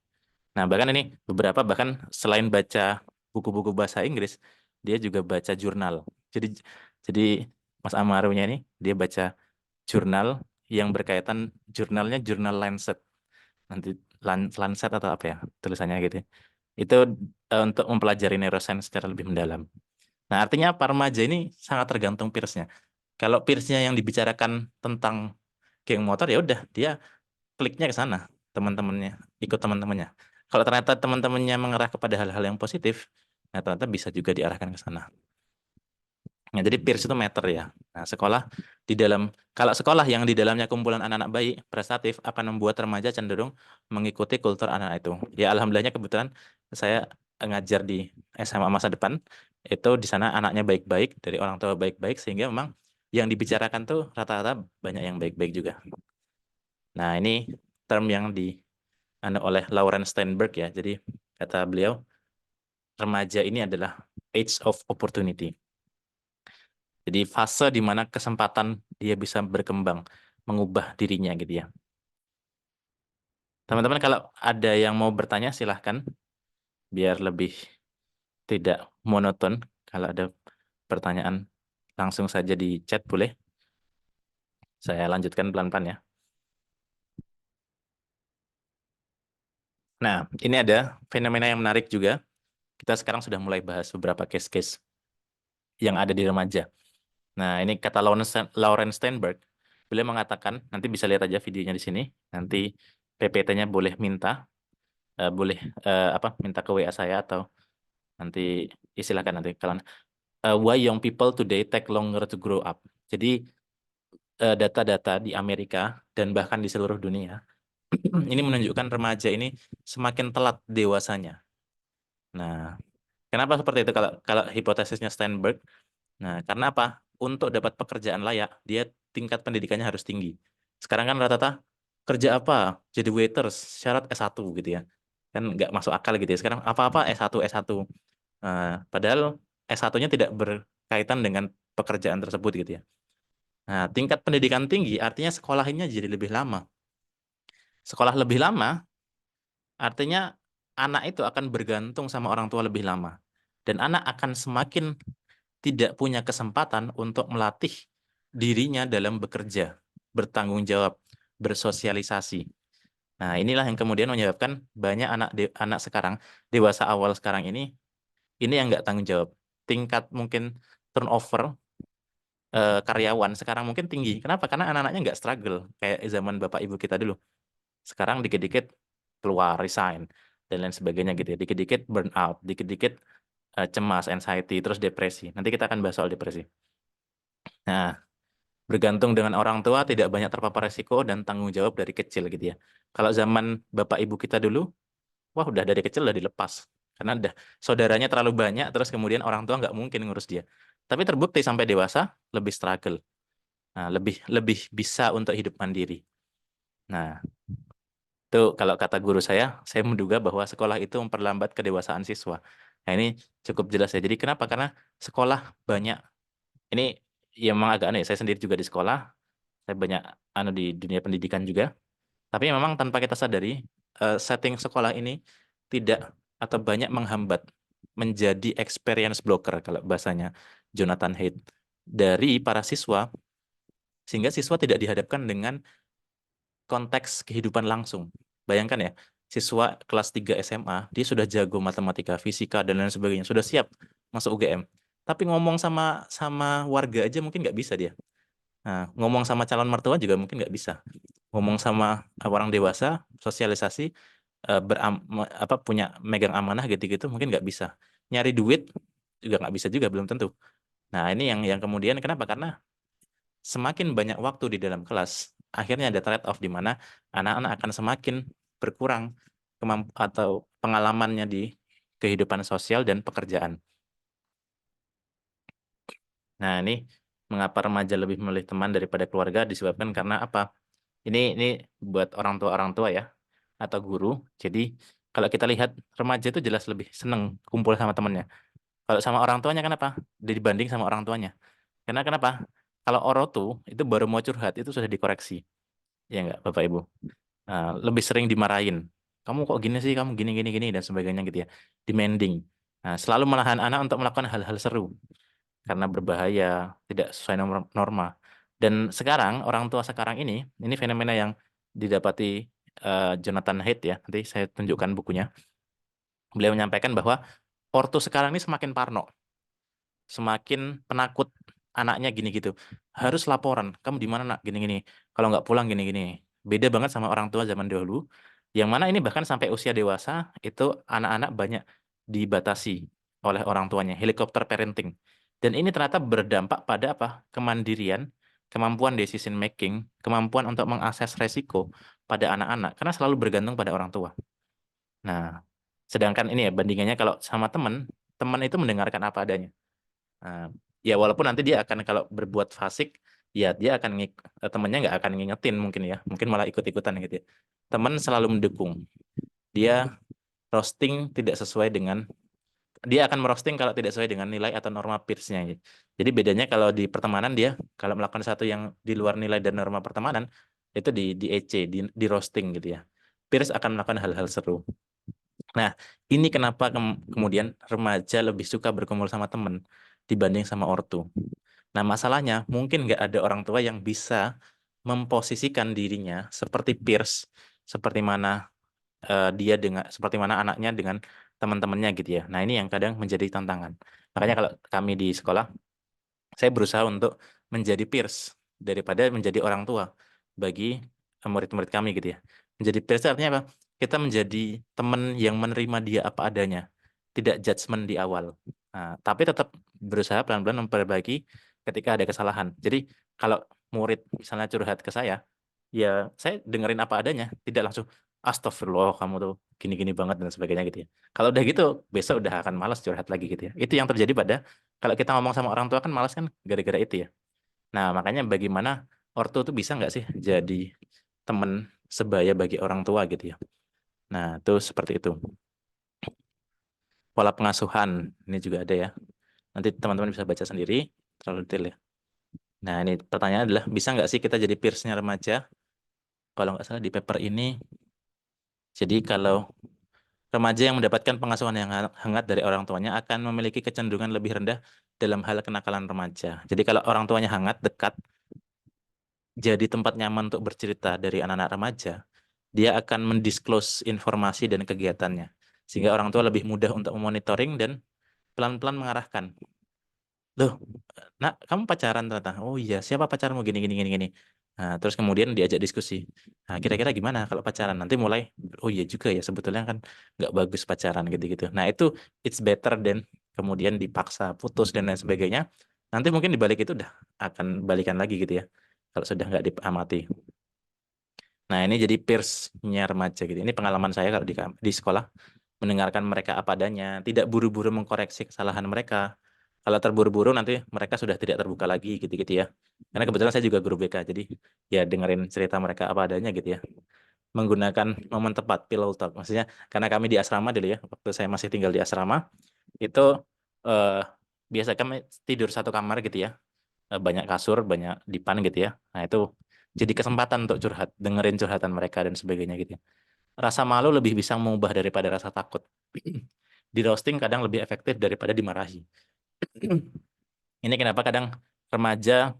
Nah, bahkan ini beberapa bahkan selain baca buku-buku bahasa Inggris, dia juga baca jurnal. Jadi Mas Amarunya ini dia baca jurnal yang berkaitan, jurnalnya jurnal Lancet. Nanti Lancet atau apa ya tulisannya gitu. Itu untuk mempelajari neuroscience secara lebih mendalam. Nah, artinya para remaja ini sangat tergantung peersnya. Kalau peersnya yang dibicarakan tentang geng motor, ya udah dia kliknya ke sana, teman-temannya, ikut teman-temannya. Kalau ternyata teman-temannya mengarah kepada hal-hal yang positif, nah ternyata bisa juga diarahkan ke sana. Nah, jadi peers itu matter ya. Nah, kalau sekolah yang di dalamnya kumpulan anak-anak baik, prestatif, akan membuat remaja cenderung mengikuti kultur anak itu. Ya, alhamdulillahnya kebetulan saya ngajar di SMA masa depan, itu di sana anaknya baik-baik, dari orang tua baik-baik, sehingga memang yang dibicarakan tuh rata-rata banyak yang baik-baik juga. Nah, ini term yang oleh Lawrence Steinberg ya. Jadi kata beliau, remaja ini adalah age of opportunity. Jadi fase di mana kesempatan dia bisa berkembang, mengubah dirinya gitu ya. Teman-teman kalau ada yang mau bertanya silahkan, biar lebih tidak monoton. Kalau ada pertanyaan langsung saja di chat boleh. Saya lanjutkan pelan-pelan ya. Nah, ini ada fenomena yang menarik juga. Kita sekarang sudah mulai bahas beberapa case-case yang ada di remaja. Nah, ini kata Lawrence Steinberg. Beliau mengatakan, nanti bisa lihat aja videonya di sini. Nanti PPT-nya boleh boleh minta ke WA saya atau nanti istilahkan nanti kalian why young people today take longer to grow up. Jadi data-data di Amerika dan bahkan di seluruh dunia ini menunjukkan remaja ini semakin telat dewasanya. Nah, kenapa seperti itu kalau kalau hipotesisnya Steinberg? Nah, karena apa? Untuk dapat pekerjaan layak, dia tingkat pendidikannya harus tinggi. Sekarang kan rata-rata kerja apa? Jadi waiters, syarat S1 gitu ya. Kan nggak masuk akal gitu ya. Sekarang apa-apa S1, S1. Padahal S1-nya tidak berkaitan dengan pekerjaan tersebut gitu ya. Nah, tingkat pendidikan tinggi artinya sekolahinnya jadi lebih lama. Sekolah lebih lama artinya anak itu akan bergantung sama orang tua lebih lama. Dan anak akan semakin tidak punya kesempatan untuk melatih dirinya dalam bekerja, bertanggung jawab, bersosialisasi. Nah, inilah yang kemudian menyebabkan banyak anak sekarang, dewasa awal sekarang ini yang nggak tanggung jawab. Tingkat mungkin turnover karyawan sekarang mungkin tinggi. Kenapa? Karena anak-anaknya nggak struggle kayak zaman bapak ibu kita dulu. Sekarang dikit-dikit keluar, resign, dan lain sebagainya gitu ya. Dikit-dikit burn out, dikit-dikit cemas, anxiety, terus depresi. Nanti kita akan bahas soal depresi. Nah, bergantung dengan orang tua tidak banyak terpapar resiko dan tanggung jawab dari kecil gitu ya. Kalau zaman bapak ibu kita dulu, wah udah dari kecil udah dilepas. Karena udah saudaranya terlalu banyak, terus kemudian orang tua nggak mungkin ngurus dia. Tapi terbukti sampai dewasa lebih struggle. Nah, lebih lebih bisa untuk hidup mandiri. Nah, itu kalau kata guru saya menduga bahwa sekolah itu memperlambat kedewasaan siswa. Nah, ini cukup jelas ya. Jadi kenapa? Karena sekolah banyak. Ini ya memang agak aneh. Saya sendiri juga di sekolah. Saya banyak di dunia pendidikan juga. Tapi memang tanpa kita sadari, setting sekolah ini tidak atau banyak menghambat menjadi experience blocker kalau bahasanya Jonathan Haidt dari para siswa, sehingga siswa tidak dihadapkan dengan konteks kehidupan langsung. Bayangkan ya, siswa kelas 3 SMA, dia sudah jago matematika, fisika, dan lain sebagainya, sudah siap masuk UGM. Tapi ngomong sama sama warga aja mungkin nggak bisa dia. Nah, ngomong sama calon mertua juga mungkin nggak bisa. Ngomong sama orang dewasa, sosialisasi, punya megang amanah gitu-gitu mungkin nggak bisa. Nyari duit juga nggak bisa juga, belum tentu. Nah, ini yang kemudian kenapa? Karena semakin banyak waktu di dalam kelas, akhirnya ada trade-off di mana anak-anak akan semakin berkurang atau pengalamannya di kehidupan sosial dan pekerjaan. Nah, ini mengapa remaja lebih memilih teman daripada keluarga disebabkan karena apa? Ini buat orang tua ya atau guru. Jadi kalau kita lihat remaja itu jelas lebih seneng kumpul sama temannya. Kalau sama orang tuanya kenapa? Dibanding sama orang tuanya. Karena kenapa? Kalau orotu itu baru mau curhat itu sudah dikoreksi, ya nggak Bapak Ibu? Lebih sering dimarahin. Kamu kok gini sih, kamu gini gini gini dan sebagainya gitu ya. Demanding. Nah, selalu menahan anak untuk melakukan hal-hal seru karena berbahaya, tidak sesuai norma. Dan sekarang orang tua sekarang ini fenomena yang didapati Jonathan Haidt ya. Nanti saya tunjukkan bukunya. Beliau menyampaikan bahwa ortu sekarang ini semakin parno, semakin penakut anaknya gini gitu. Harus laporan, kamu di mana nak gini-gini. Kalau nggak pulang gini-gini. Beda banget sama orang tua zaman dahulu, yang mana ini bahkan sampai usia dewasa itu anak-anak banyak dibatasi oleh orang tuanya, helikopter parenting. Dan ini ternyata berdampak pada apa? Kemandirian, kemampuan decision making, kemampuan untuk mengakses resiko pada anak-anak, karena selalu bergantung pada orang tua. Nah, sedangkan ini ya bandingannya kalau sama teman, teman itu mendengarkan apa adanya. Nah, ya walaupun nanti dia akan kalau berbuat fasik, ya dia akan temennya nggak akan ngingetin mungkin ya, mungkin malah ikut-ikutan gitu ya. Teman selalu mendukung. Dia roasting tidak sesuai dengan dia akan merosting kalau tidak sesuai dengan nilai atau norma peers-nya. Jadi bedanya kalau di pertemanan dia kalau melakukan sesuatu yang di luar nilai dan norma pertemanan itu di EC, di roasting gitu ya. Peers akan melakukan hal-hal seru. Nah, ini kenapa kemudian remaja lebih suka berkumpul sama teman dibanding sama ortu. Nah, masalahnya mungkin nggak ada orang tua yang bisa memposisikan dirinya seperti peers, seperti mana seperti mana anaknya dengan teman-temannya gitu ya. Nah, ini yang kadang menjadi tantangan. Makanya kalau kami di sekolah, saya berusaha untuk menjadi peers daripada menjadi orang tua bagi murid-murid kami gitu ya. Menjadi peers itu artinya apa? Kita menjadi teman yang menerima dia apa adanya, tidak judgement di awal. Nah, tapi tetap berusaha pelan-pelan memperbaiki ketika ada kesalahan. Jadi kalau murid misalnya curhat ke ya saya dengerin apa adanya, tidak langsung astagfirullah kamu tuh gini-gini banget dan sebagainya gitu ya. Kalau udah gitu, besok udah akan malas curhat lagi gitu ya. Itu yang terjadi pada kalau kita ngomong sama orang tua kan malas kan gara-gara itu ya. Nah, makanya bagaimana ortu tuh bisa nggak sih jadi teman sebaya bagi orang tua gitu ya. Nah, itu seperti itu. Pola pengasuhan ini juga ada ya. Nanti teman-teman bisa baca sendiri, terlalu detail ya. Nah, ini pertanyaan adalah bisa nggak sih kita jadi peersnya remaja? Kalau nggak salah di paper ini, jadi kalau remaja yang mendapatkan pengasuhan yang hangat dari orang tuanya akan memiliki kecenderungan lebih rendah dalam hal kenakalan remaja. Jadi kalau orang tuanya hangat, dekat, jadi tempat nyaman untuk bercerita dari anak-anak remaja, dia akan mendisclose informasi dan kegiatannya. Sehingga orang tua lebih mudah untuk memonitoring dan pelan-pelan mengarahkan. Loh, nak, kamu pacaran ternyata. Oh iya, siapa pacarmu gini gini gini gini. Nah, terus kemudian diajak diskusi. Nah, kira-kira gimana kalau pacaran? Nanti mulai, oh iya juga ya sebetulnya kan nggak bagus pacaran gitu-gitu. Nah, itu it's better than kemudian dipaksa putus dan lain sebagainya. Nanti mungkin di balik itu udah akan balikan lagi gitu ya. Kalau sudah nggak diamati. Nah, ini jadi peersnya remaja gitu. Ini pengalaman saya kalau di sekolah mendengarkan mereka apa adanya, tidak buru-buru mengkoreksi kesalahan mereka. Kalau terburu-buru nanti mereka sudah tidak terbuka lagi gitu-gitu ya. Karena kebetulan saya juga guru BK, jadi ya dengerin cerita mereka apa adanya gitu ya. Menggunakan momen tepat, pillow talk. Maksudnya karena kami di asrama dulu ya, waktu saya masih tinggal di asrama, itu eh, biasa kami tidur satu kamar gitu ya. Banyak kasur, banyak dipan gitu ya. Nah itu jadi kesempatan untuk curhat, dengerin curhatan mereka dan sebagainya gitu ya. Rasa malu lebih bisa mengubah daripada rasa takut. Di roasting kadang lebih efektif daripada dimarahi. Ini kenapa kadang remaja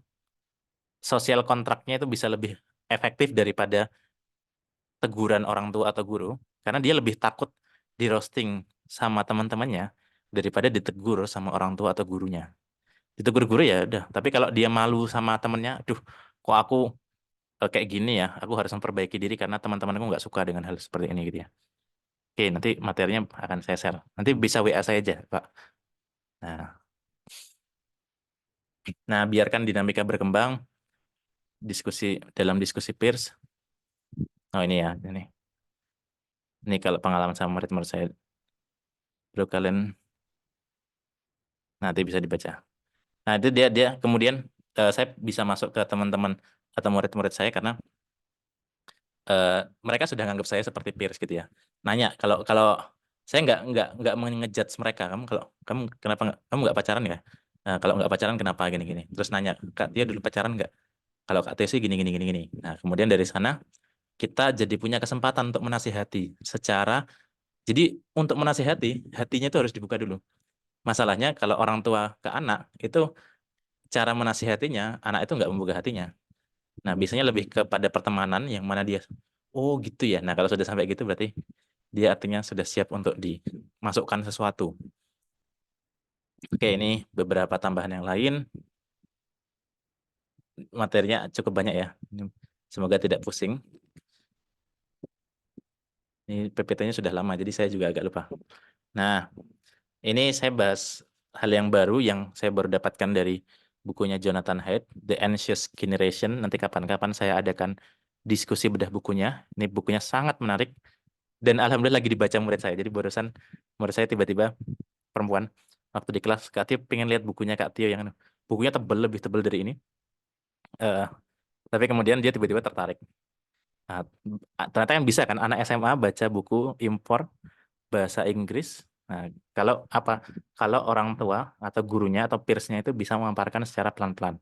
sosial kontraknya itu bisa lebih efektif daripada teguran orang tua atau guru, karena dia lebih takut di roasting sama teman-temannya daripada ditegur sama orang tua atau gurunya. Ditegur guru ya udah, tapi kalau dia malu sama temennya, aduh, kok aku kayak gini ya, aku harus memperbaiki diri karena teman-temanku nggak suka dengan hal seperti ini gitu ya. Oke, nanti materinya akan saya share. Nanti bisa WA saya aja, Pak. Nah, nah biarkan dinamika berkembang, dalam diskusi peers. Oh ini ya, ini. Ini kalau pengalaman sama murid-murid saya, perlu kalian nanti bisa dibaca. Nah itu dia kemudian saya bisa masuk ke teman-teman atau murid-murid saya karena eh, mereka sudah menganggap saya seperti peers gitu ya. Nanya kalau kalau saya nggak mengejudge mereka, kamu kalau kamu kenapa kamu nggak pacaran ya? Nah, kalau nggak pacaran kenapa gini-gini? Terus nanya, Kak Tio dulu pacaran nggak? Kalau Kak Tio sih gini-gini gini-gini. Nah, kemudian dari sana kita jadi punya kesempatan untuk menasihati secara, jadi untuk menasihati hatinya itu harus dibuka dulu. Masalahnya kalau orang tua ke anak itu cara menasihatinya, anak itu nggak membuka hatinya. Nah, biasanya lebih kepada pertemanan yang mana dia, oh gitu ya. Nah, kalau sudah sampai gitu berarti dia artinya sudah siap untuk dimasukkan sesuatu. Oke, ini beberapa tambahan yang lain. Materinya cukup banyak ya. Semoga tidak pusing. Ini PPT-nya sudah lama, jadi saya juga agak lupa. Nah, ini saya bahas hal yang baru yang saya baru dapatkan dari bukunya Jonathan Haidt, The Anxious Generation. Nanti kapan-kapan saya adakan diskusi bedah bukunya. Ini bukunya sangat menarik. Dan alhamdulillah lagi dibaca murid saya. Jadi barusan murid saya tiba-tiba perempuan waktu di kelas, Kak Tio pengen lihat bukunya Kak Tio yang bukunya tebel, lebih tebel dari ini. Eh, tapi kemudian dia tiba-tiba tertarik. Nah, ternyata kan bisa kan anak SMA baca buku impor bahasa Inggris. Nah, kalau apa? Kalau orang tua atau gurunya atau peersnya itu bisa memaparkan secara pelan-pelan.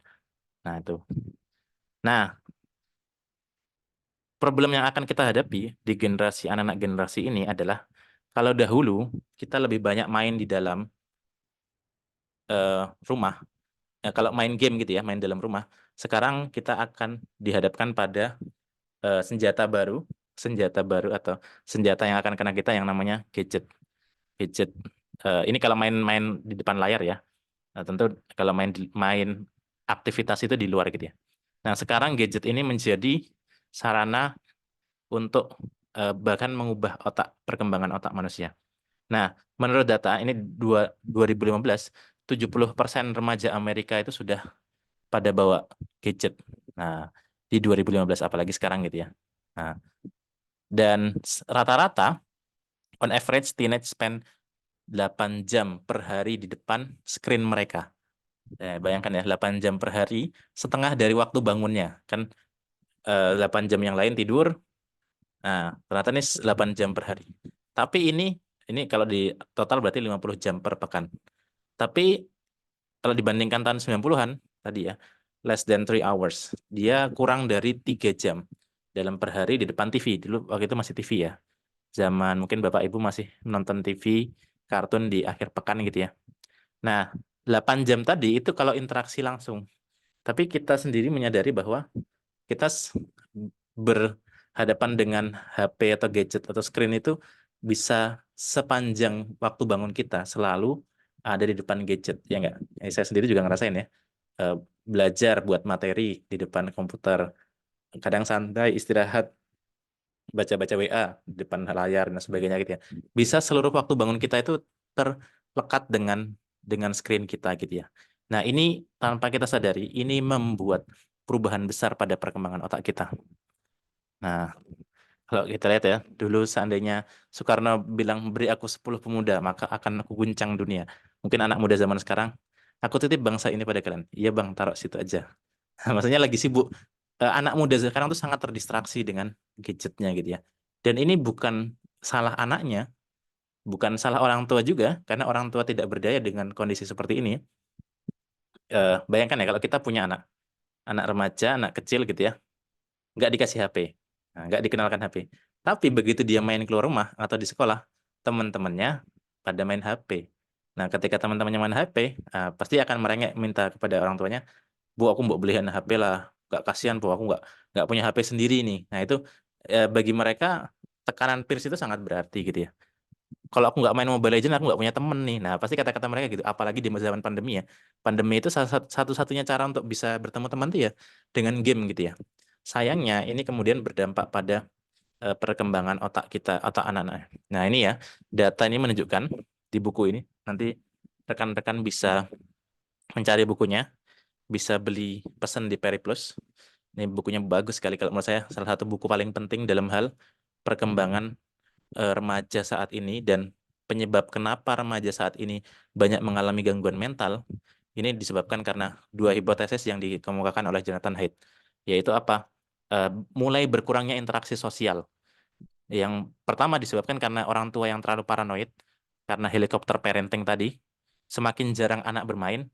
Nah, itu. Nah, problem yang akan kita hadapi di generasi anak-anak generasi ini adalah kalau dahulu kita lebih banyak main di dalam eh, rumah. Kalau main game gitu ya, main dalam rumah. Sekarang kita akan dihadapkan pada senjata baru atau senjata yang akan kena kita yang namanya gadget. Gadget. Ini kalau main-main di depan layar ya. Nah, tentu kalau main aktivitas itu di luar gitu ya. Nah, sekarang gadget ini menjadi sarana untuk bahkan mengubah perkembangan otak manusia. Nah, menurut data ini 2015, 70% remaja Amerika itu sudah pada bawa gadget. Nah, di 2015 apalagi sekarang gitu ya. Nah, dan rata-rata on average teenage spend 8 jam per hari di depan screen mereka. Bayangkan ya, 8 jam per hari, setengah dari waktu bangunnya. Kan 8 jam yang lain tidur, nah ternyata ini 8 jam per hari. Tapi ini kalau di total berarti 50 jam per pekan. Tapi kalau dibandingkan tahun 90-an, tadi ya, less than 3 hours. Dia kurang dari 3 jam dalam per hari di depan TV. Dulu waktu itu masih TV ya. Zaman mungkin Bapak Ibu masih nonton TV, kartun di akhir pekan gitu ya. Nah, 8 jam tadi itu kalau interaksi langsung. Tapi kita sendiri menyadari bahwa kita berhadapan dengan HP atau gadget atau screen itu bisa sepanjang waktu bangun kita selalu ada di depan gadget, ya enggak? Saya sendiri juga ngerasain ya. Eh, Belajar buat materi di depan komputer, kadang santai istirahat baca-baca WA di depan layar dan sebagainya gitu ya. Bisa seluruh waktu bangun kita itu terlekat dengan screen kita gitu ya. Nah, ini tanpa kita sadari, ini membuat perubahan besar pada perkembangan otak kita. Nah, kalau kita lihat ya, dulu seandainya Soekarno bilang beri aku 10 pemuda, maka akan aku guncang dunia. Mungkin anak muda zaman sekarang, aku titip bangsa ini pada kalian. Iya bang, taruh situ aja. Maksudnya lagi sibuk. Anak muda sekarang tuh sangat terdistraksi dengan gadgetnya gitu ya. Dan ini bukan salah anaknya, bukan salah orang tua juga, karena orang tua tidak berdaya dengan kondisi seperti ini. Bayangkan ya kalau kita punya anak remaja, anak kecil gitu ya, nggak dikasih HP, nah, nggak dikenalkan HP. Tapi begitu dia main keluar rumah atau di sekolah, teman-temannya pada main HP. Nah, ketika teman-temannya main HP, pasti akan merengek minta kepada orang tuanya, Bu, aku mau beliin HP lah. Gak kasihan, Bu, aku nggak punya HP sendiri nih. Nah, itu bagi mereka tekanan peers itu sangat berarti gitu ya. Kalau aku nggak main Mobile Legends, aku nggak punya temen nih. Nah, pasti kata-kata mereka gitu. Apalagi di zaman pandemi ya. Pandemi itu satu-satunya cara untuk bisa bertemu teman tuh ya dengan game gitu ya. Sayangnya ini kemudian berdampak pada perkembangan otak kita, otak anak-anak. Nah, ini ya, data ini menunjukkan di buku ini. Nanti rekan-rekan bisa mencari bukunya, bisa beli pesan di Periplus. Ini bukunya bagus sekali kalau menurut saya, salah satu buku paling penting dalam hal perkembangan remaja saat ini dan penyebab kenapa remaja saat ini banyak mengalami gangguan mental. Ini disebabkan karena dua hipotesis yang dikemukakan oleh Jonathan Haidt, yaitu apa? Eh, Mulai berkurangnya interaksi sosial. Yang pertama disebabkan karena orang tua yang terlalu paranoid, karena helikopter parenting tadi, semakin jarang anak bermain,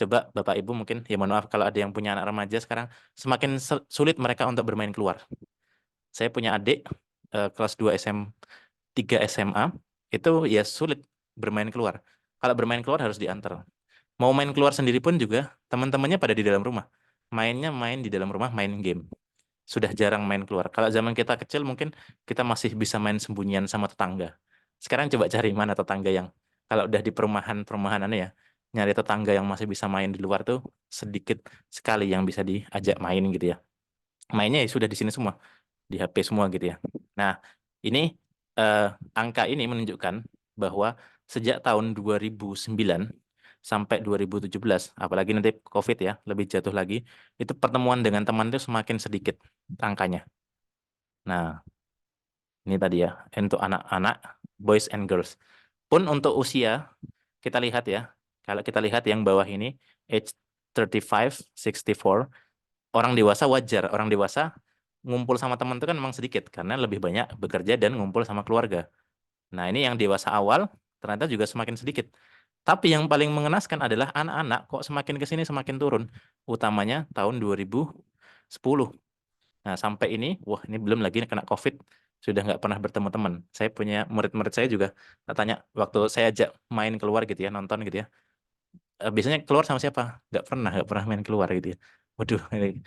coba Bapak Ibu mungkin, ya mohon maaf kalau ada yang punya anak remaja sekarang, semakin sulit mereka untuk bermain keluar. Saya punya adik kelas 2 3 SMA, itu ya sulit bermain keluar. Kalau bermain keluar harus diantar. Mau main keluar sendiri pun juga, teman-temannya pada di dalam rumah. Mainnya main di dalam rumah, main game. Sudah jarang main keluar. Kalau zaman kita kecil mungkin kita masih bisa main sembunyian sama tetangga. Sekarang coba cari mana tetangga yang, kalau udah di perumahan-perumahan ya, nyari tetangga yang masih bisa main di luar tuh sedikit sekali yang bisa diajak main gitu ya. Mainnya ya sudah di sini semua, di HP semua gitu ya. Nah, ini eh, angka ini menunjukkan bahwa sejak tahun 2009 sampai 2017, apalagi nanti COVID ya, lebih jatuh lagi, itu pertemuan dengan teman itu semakin sedikit angkanya. Nah, ini tadi ya, untuk anak-anak, boys and girls. Pun untuk usia, kita lihat ya, kalau kita lihat yang bawah ini, age 35, 64, orang dewasa wajar, orang dewasa ngumpul sama teman itu kan memang sedikit, karena lebih banyak bekerja dan ngumpul sama keluarga. Nah, ini yang dewasa awal ternyata juga semakin sedikit. Tapi yang paling mengenaskan adalah anak-anak kok semakin ke sini semakin turun. Utamanya tahun 2010. Nah, sampai ini, wah ini belum lagi kena COVID, sudah nggak pernah bertemu teman. Saya punya murid-murid saya juga, saya tanya, waktu saya ajak main keluar gitu ya, nonton gitu ya, biasanya keluar sama siapa? Nggak pernah main keluar gitu ya. Waduh, ini,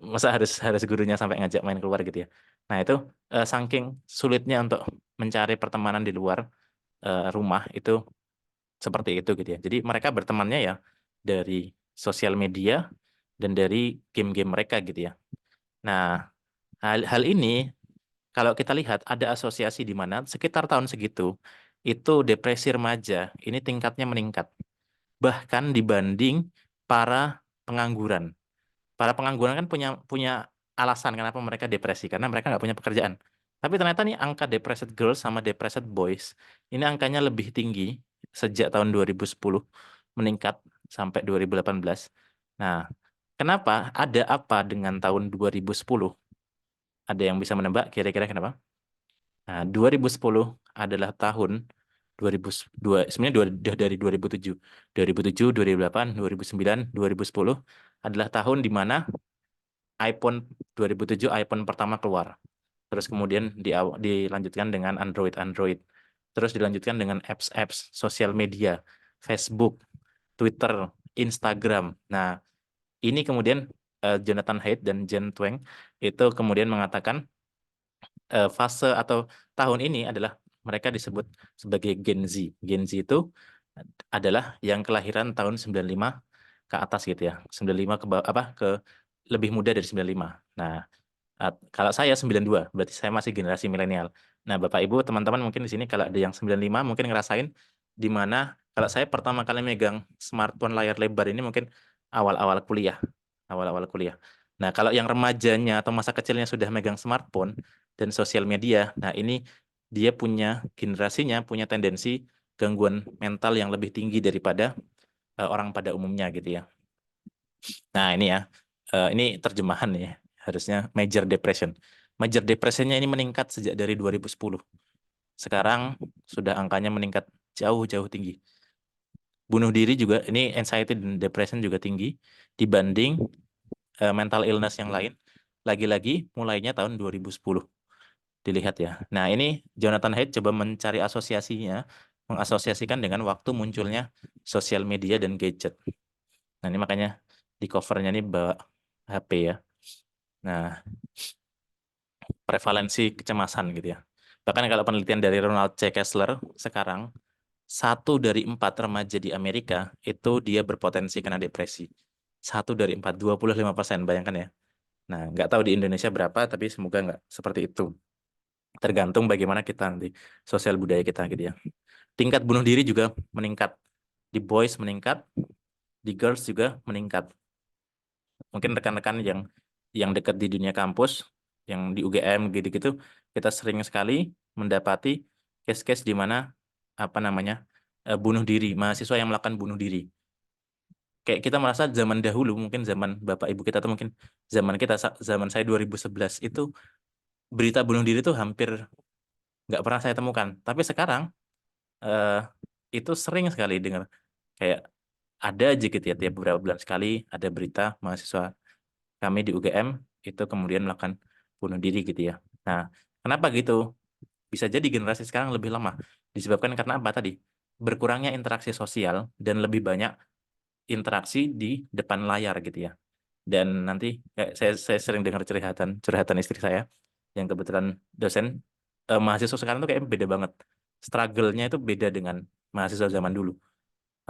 masa harus harus gurunya sampai ngajak main keluar gitu ya. Nah, itu saking sulitnya untuk mencari pertemanan di luar rumah itu seperti itu gitu ya. Jadi mereka bertemannya ya dari sosial media dan dari game-game mereka gitu ya. Nah, hal ini kalau kita lihat ada asosiasi di mana sekitar tahun segitu itu depresi remaja ini tingkatnya meningkat. Bahkan dibanding para pengangguran. Para pengangguran kan punya punya alasan kenapa mereka depresi karena mereka nggak punya pekerjaan. Tapi ternyata nih angka depressed girls sama depressed boys ini angkanya lebih tinggi sejak tahun 2010 meningkat sampai 2018. Nah, kenapa? Ada apa dengan tahun 2010? Ada yang bisa menebak kira-kira kenapa? Nah, 2010 adalah tahun 2002, sebenarnya dari 2007. 2007, 2008, 2009, 2010 adalah tahun di mana iPhone 2007 iPhone pertama keluar. Terus kemudian dilanjutkan dengan Android. Terus dilanjutkan dengan apps-apps sosial media, Facebook, Twitter, Instagram. Nah, ini kemudian Jonathan Haidt dan Jen Tweng itu kemudian mengatakan fase atau tahun ini adalah mereka disebut sebagai Gen Z. Gen Z itu adalah yang kelahiran tahun 95 ke atas gitu ya. 95 ke lebih muda dari 95. Nah, kalau saya 92, berarti saya masih generasi milenial. Nah, Bapak Ibu, teman-teman mungkin di sini kalau ada yang 95 mungkin ngerasain di mana kalau saya pertama kali megang smartphone layar lebar ini mungkin awal-awal kuliah. Awal-awal kuliah. Nah, kalau yang remajanya atau masa kecilnya sudah megang smartphone dan sosial media, nah ini dia punya generasinya punya tendensi gangguan mental yang lebih tinggi daripada orang pada umumnya gitu ya. Nah, ini ya. Ini terjemahan ya. Harusnya major depression. Major depressionnya ini meningkat sejak dari 2010. Sekarang sudah angkanya meningkat jauh-jauh tinggi. Bunuh diri juga, ini anxiety dan depression juga tinggi dibanding mental illness yang lain. Lagi-lagi mulainya tahun 2010. Dilihat ya. Nah, ini Jonathan Haidt coba mencari asosiasinya, mengasosiasikan dengan waktu munculnya sosial media dan gadget. Nah, ini makanya di covernya ini bawa HP ya. Nah, prevalensi kecemasan gitu ya. Bahkan kalau penelitian dari Ronald C. Kessler sekarang, 1 dari 4 remaja di Amerika itu dia berpotensi kena depresi. 1 dari 4, 25%, bayangkan ya. Nah, nggak tahu di Indonesia berapa, tapi semoga nggak seperti itu. Tergantung bagaimana kita nanti, sosial budaya kita gitu ya. Tingkat bunuh diri juga meningkat. Di boys meningkat, di girls juga meningkat. Mungkin rekan-rekan yang dekat di dunia kampus, yang di UGM gitu-gitu, kita sering sekali mendapati case-case di mana apa namanya bunuh diri, mahasiswa yang melakukan bunuh diri. Kayak kita merasa zaman dahulu, mungkin zaman bapak ibu kita atau mungkin zaman kita, zaman saya 2011 itu berita bunuh diri itu hampir nggak pernah saya temukan. Tapi sekarang eh, itu sering sekali dengar kayak ada aja gitu ya, tiap beberapa bulan sekali ada berita mahasiswa kami di UGM itu kemudian melakukan bunuh diri gitu ya. Nah, kenapa gitu? Bisa jadi generasi sekarang lebih lemah. Disebabkan karena apa tadi? Berkurangnya interaksi sosial dan lebih banyak interaksi di depan layar gitu ya. Dan nanti saya sering dengar curhatan curhatan istri saya yang kebetulan dosen, mahasiswa sekarang tuh kayak beda banget. Struggle-nya itu beda dengan mahasiswa zaman dulu.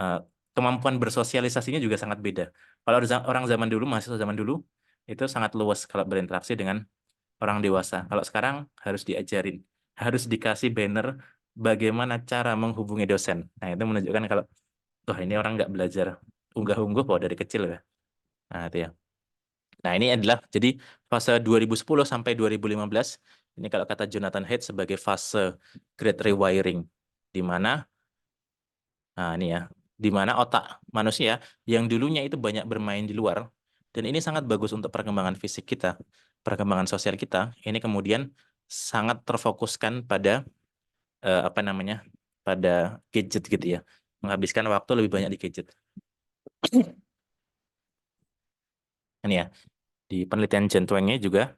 Eh, Kemampuan bersosialisasinya juga sangat beda. Kalau orang zaman dulu, mahasiswa zaman dulu itu sangat luas kalau berinteraksi dengan orang dewasa. Kalau sekarang harus diajarin, harus dikasih banner bagaimana cara menghubungi dosen. Nah, itu menunjukkan kalau wah ini orang nggak belajar unggah-ungguh kok dari kecil ya. Nah, itu ya. Nah, ini adalah jadi fase 2010 sampai 2015 ini kalau kata Jonathan Haidt sebagai fase Great Rewiring, di mana nah ini ya, di mana otak manusia yang dulunya itu banyak bermain di luar dan ini sangat bagus untuk perkembangan fisik kita, perkembangan sosial kita, ini kemudian sangat terfokuskan pada apa namanya? Pada gadget gitu ya. Menghabiskan waktu lebih banyak di gadget. Ini ya, di penelitian Jen Twenge juga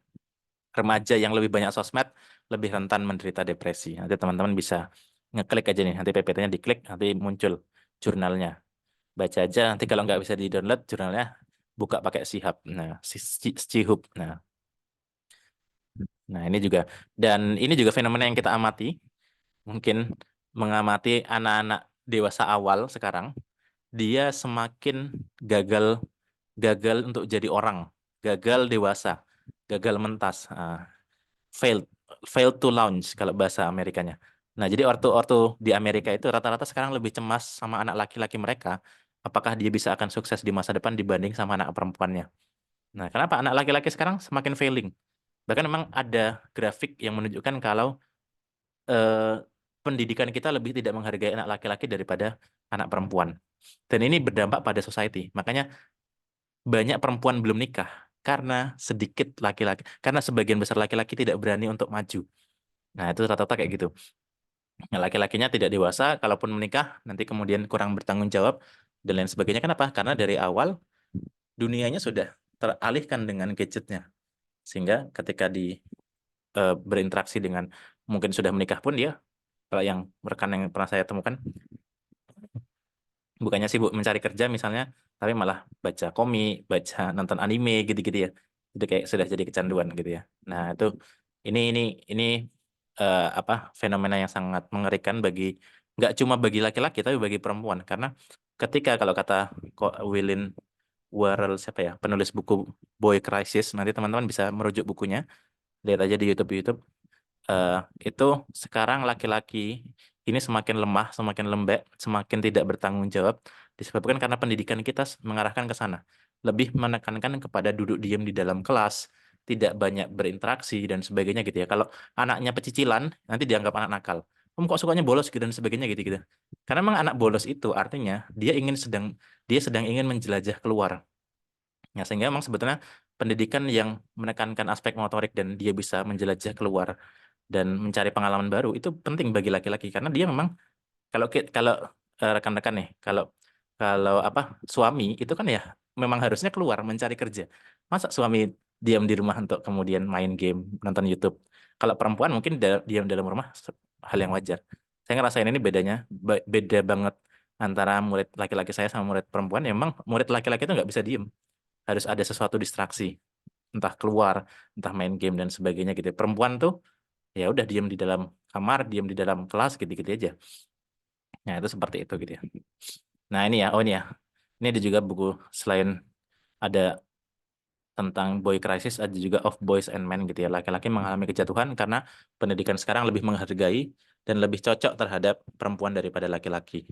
remaja yang lebih banyak sosmed lebih rentan menderita depresi. Nanti teman-teman bisa ngeklik aja nih, nanti PPT-nya diklik, nanti muncul jurnalnya. Baca aja, nanti kalau nggak bisa di-download jurnalnya, buka pakai Sihab. Nah, Sihub. Nah, ini juga. Dan ini juga fenomena yang kita amati. Mungkin mengamati anak-anak dewasa awal sekarang, dia semakin gagal gagal untuk jadi orang, gagal dewasa, gagal mentas. Failed failed to launch kalau bahasa Amerikanya. Nah, jadi ortu-ortu di Amerika itu rata-rata sekarang lebih cemas sama anak laki-laki mereka, apakah dia bisa akan sukses di masa depan dibanding sama anak perempuannya. Nah, kenapa anak laki-laki sekarang semakin failing? Bahkan memang ada grafik yang menunjukkan kalau eh, pendidikan kita lebih tidak menghargai anak laki-laki daripada anak perempuan. Dan ini berdampak pada society. Makanya banyak perempuan belum nikah karena sedikit laki-laki, karena sebagian besar laki-laki tidak berani untuk maju. Nah, itu rata-rata kayak gitu. Nah, laki-lakinya tidak dewasa, kalaupun menikah, nanti kemudian kurang bertanggung jawab, dan lain sebagainya. Kenapa? Karena dari awal, dunianya sudah teralihkan dengan gadgetnya. Sehingga ketika berinteraksi dengan, mungkin sudah menikah pun dia, kalau yang rekan yang pernah saya temukan, bukannya sibuk mencari kerja misalnya, tapi malah baca komik, baca nonton anime gitu-gitu ya. Itu kayak sudah jadi kecanduan gitu ya. Nah, itu ini apa fenomena yang sangat mengerikan bagi nggak cuma bagi laki-laki tapi bagi perempuan karena ketika kalau kata kok Willin Warrell siapa ya penulis buku Boy Crisis, nanti teman-teman bisa merujuk bukunya, lihat aja di YouTube eh, itu sekarang laki-laki ini semakin lemah, semakin lembek, semakin tidak bertanggung jawab disebabkan karena pendidikan kita mengarahkan ke sana. Lebih menekankan kepada duduk diam di dalam kelas, tidak banyak berinteraksi dan sebagainya gitu ya. Kalau anaknya pecicilan, nanti dianggap anak nakal. Kamu kok sukanya bolos gitu dan sebagainya gitu-gitu. Karena memang anak bolos itu artinya dia sedang ingin menjelajah keluar. Ya, sehingga memang sebetulnya pendidikan yang menekankan aspek motorik dan dia bisa menjelajah keluar dan mencari pengalaman baru itu penting bagi laki-laki karena dia memang kalau rekan-rekan nih kalau kalau apa suami itu kan ya memang harusnya keluar mencari kerja. Masa suami diam di rumah untuk kemudian main game, nonton YouTube. Kalau perempuan mungkin diam dalam rumah hal yang wajar. Saya ngerasain ini bedanya beda banget antara murid laki-laki saya sama murid perempuan. Ya, memang murid laki-laki itu nggak bisa diem, harus ada sesuatu distraksi, entah keluar, entah main game dan sebagainya gitu. Perempuan tuh ya udah diam di dalam kamar, diam di dalam kelas gitu-gitu aja. Nah, itu seperti itu gitu ya. Nah, ini ya, oh ini ya. Ini ada juga buku selain ada tentang boy crisis, ada juga of boys and men gitu ya. Laki-laki mengalami kejatuhan karena pendidikan sekarang lebih menghargai dan lebih cocok terhadap perempuan daripada laki-laki.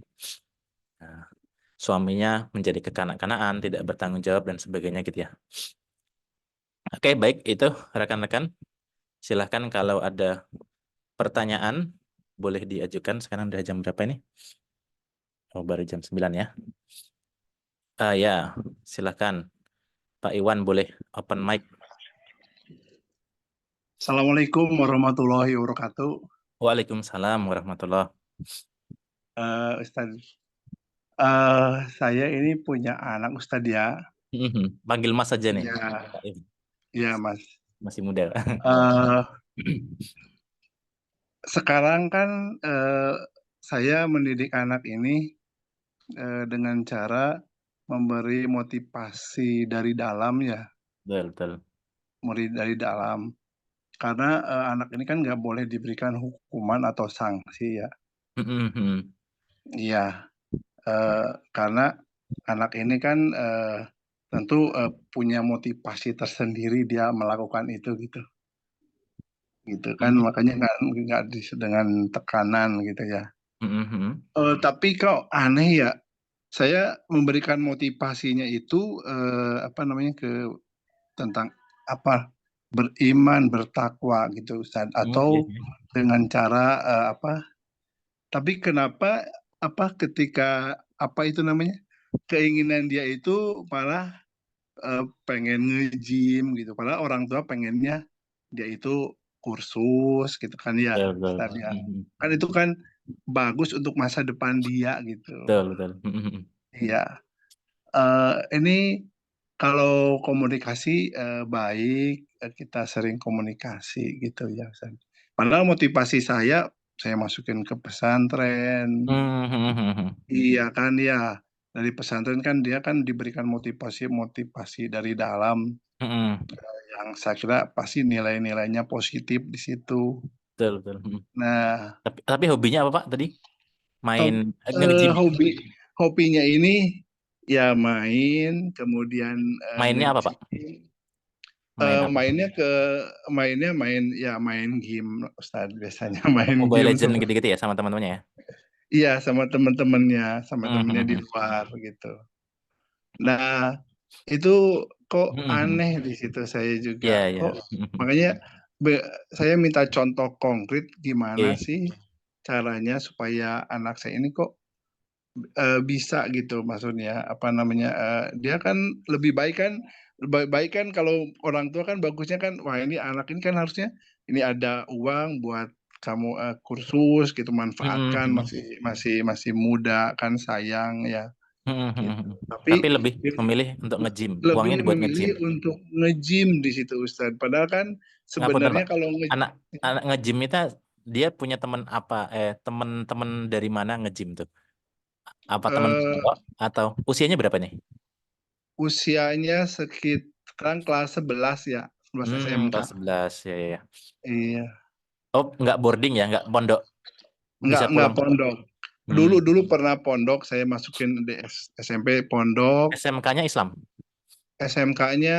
Nah, suaminya menjadi kekanak-kanaan, tidak bertanggung jawab dan sebagainya gitu ya. Oke, baik itu rekan-rekan. Silahkan kalau ada pertanyaan boleh diajukan. Sekarang udah jam berapa ini? Oh, baru jam 9 ya. Ya, silakan. Pak Iwan boleh open mic. Assalamualaikum warahmatullahi wabarakatuh. Waalaikumsalam warahmatullah. Ustaz Saya ini punya anak Ustadz ya. Panggil Mas saja nih. Ya, Pak Iwan. ya Mas. Masih muda. Eh, Sekarang kan saya mendidik anak ini dengan cara memberi motivasi dari dalam ya, Betul, betul. memberi dari dalam. Karena anak ini kan nggak boleh diberikan hukuman atau sanksi ya. Iya, eh, karena anak ini kan tentu punya motivasi tersendiri dia melakukan itu gitu. Gitu kan makanya nggak dengan tekanan gitu ya. Tapi kok aneh ya, saya memberikan motivasinya itu apa namanya ke tentang apa beriman bertakwa gitu Ustaz atau Iya, iya. dengan cara apa, tapi kenapa apa ketika apa itu namanya keinginan dia itu malah pengen nge-gym gitu padahal orang tua pengennya dia itu kursus gitu kan ya Betul, betul. Ustaz ya, kan itu kan bagus untuk masa depan dia gitu. Betul, betul. Iya. Ini kalau komunikasi baik, kita sering komunikasi gitu ya Ustaz. Padahal motivasi saya masukin ke pesantren. Iya kan ya, dari pesantren kan dia kan diberikan motivasi-motivasi dari dalam yang saya kira pasti nilai-nilainya positif di situ. Betul, betul. Nah, Tapi hobinya apa Pak tadi? Main hob- nge-gym. hobinya ini ya main, kemudian Mainnya apa Pak? nge-gym. Main apa? Main game Ustaz biasanya main Mobile game Legend tuh. gitu-gitu ya sama teman-temannya ya? Iya sama temennya di luar gitu. Nah, itu kok aneh di situ saya juga. Iya, iya. Kok makanya be- saya minta contoh konkret gimana Oke. sih caranya supaya anak saya ini kok bisa gitu maksudnya apa namanya dia kan lebih baik kan baik kan kalau orang tua kan bagusnya kan wah ini anak ini kan harusnya ini ada uang buat kamu kursus gitu manfaatkan masih masih masih muda kan sayang ya gitu Tapi tapi lebih memilih untuk nge-gym. Uangnya lebih dibuat nge-gym. memilih untuk nge-gym di situ Ustadz padahal kan Ngapunten sebenarnya Pak. kalau nge Anak anak nge-gym itu dia punya teman apa? Teman-teman dari mana nge-gym tuh? Apa teman eh, cowok atau usianya berapa nih? usianya sekitar kelas 11 ya 11 SMK. Kelas 11 ya, ya, ya. Iya. Oh, nggak boarding ya, nggak pondok. Bisa Nggak pulang. pondok. Hmm. Dulu pernah pondok, saya masukin di SMP pondok, SMK-nya Islam, SMK-nya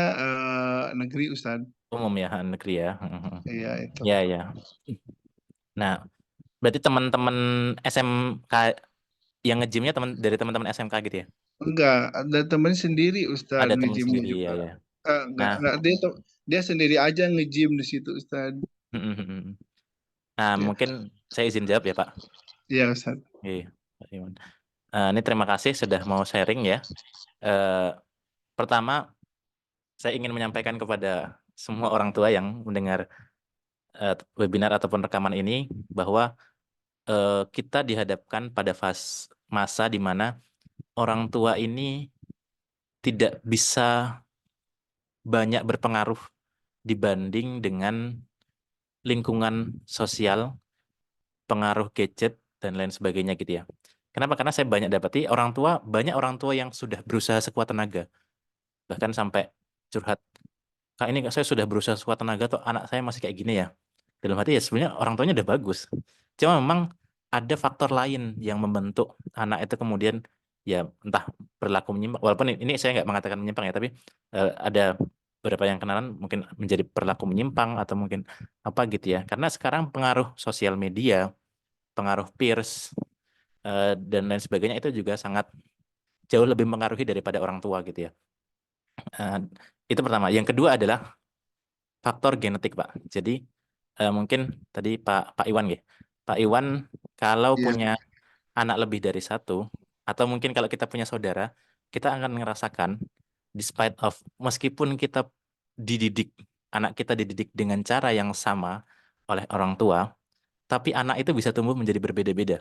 negeri Ustadz. umum ya, negeri ya. Iya itu. Ya, ya. Nah, berarti teman-teman SMK yang nge-gymnya dari teman-teman SMK gitu ya? Enggak, ada temen sendiri Ada Ustadz teman nge-gymnya sendiri ya, juga. ya. Nah, Enggak, dia sendiri aja nge-gym di situ Ustadz. nah Ya, mungkin saya izin jawab ya Pak. iya Ustadz. Iya, Pak Iwan. Ini terima kasih sudah mau sharing ya. Eh, Pertama, saya ingin menyampaikan kepada semua orang tua yang mendengar webinar ataupun rekaman ini bahwa kita dihadapkan pada masa di mana orang tua ini tidak bisa banyak berpengaruh dibanding dengan lingkungan sosial, pengaruh gadget dan lain sebagainya gitu ya. Kenapa? Karena saya banyak dapati banyak orang tua yang sudah berusaha sekuat tenaga, bahkan sampai curhat, Kak ini saya sudah berusaha sekuat tenaga tuh anak saya masih kayak gini ya. Dalam hati ya sebenarnya orang tuanya udah bagus. Cuma memang ada faktor lain yang membentuk anak itu kemudian ya entah berlaku menyimpang. Walaupun ini saya nggak mengatakan menyimpang ya, tapi ada beberapa yang kenalan mungkin menjadi perilaku menyimpang atau mungkin apa gitu ya. Karena sekarang pengaruh sosial media, pengaruh peers dan lain sebagainya itu juga sangat jauh lebih mempengaruhi daripada orang tua gitu ya. Eh, itu pertama. Yang kedua adalah faktor genetik, Pak. Jadi mungkin tadi Pak Iwan ya. Pak Iwan kalau Iya. punya anak lebih dari satu, atau mungkin kalau kita punya saudara, kita akan merasakan despite of meskipun kita dididik, anak kita dididik dengan cara yang sama oleh orang tua, tapi anak itu bisa tumbuh menjadi berbeda-beda.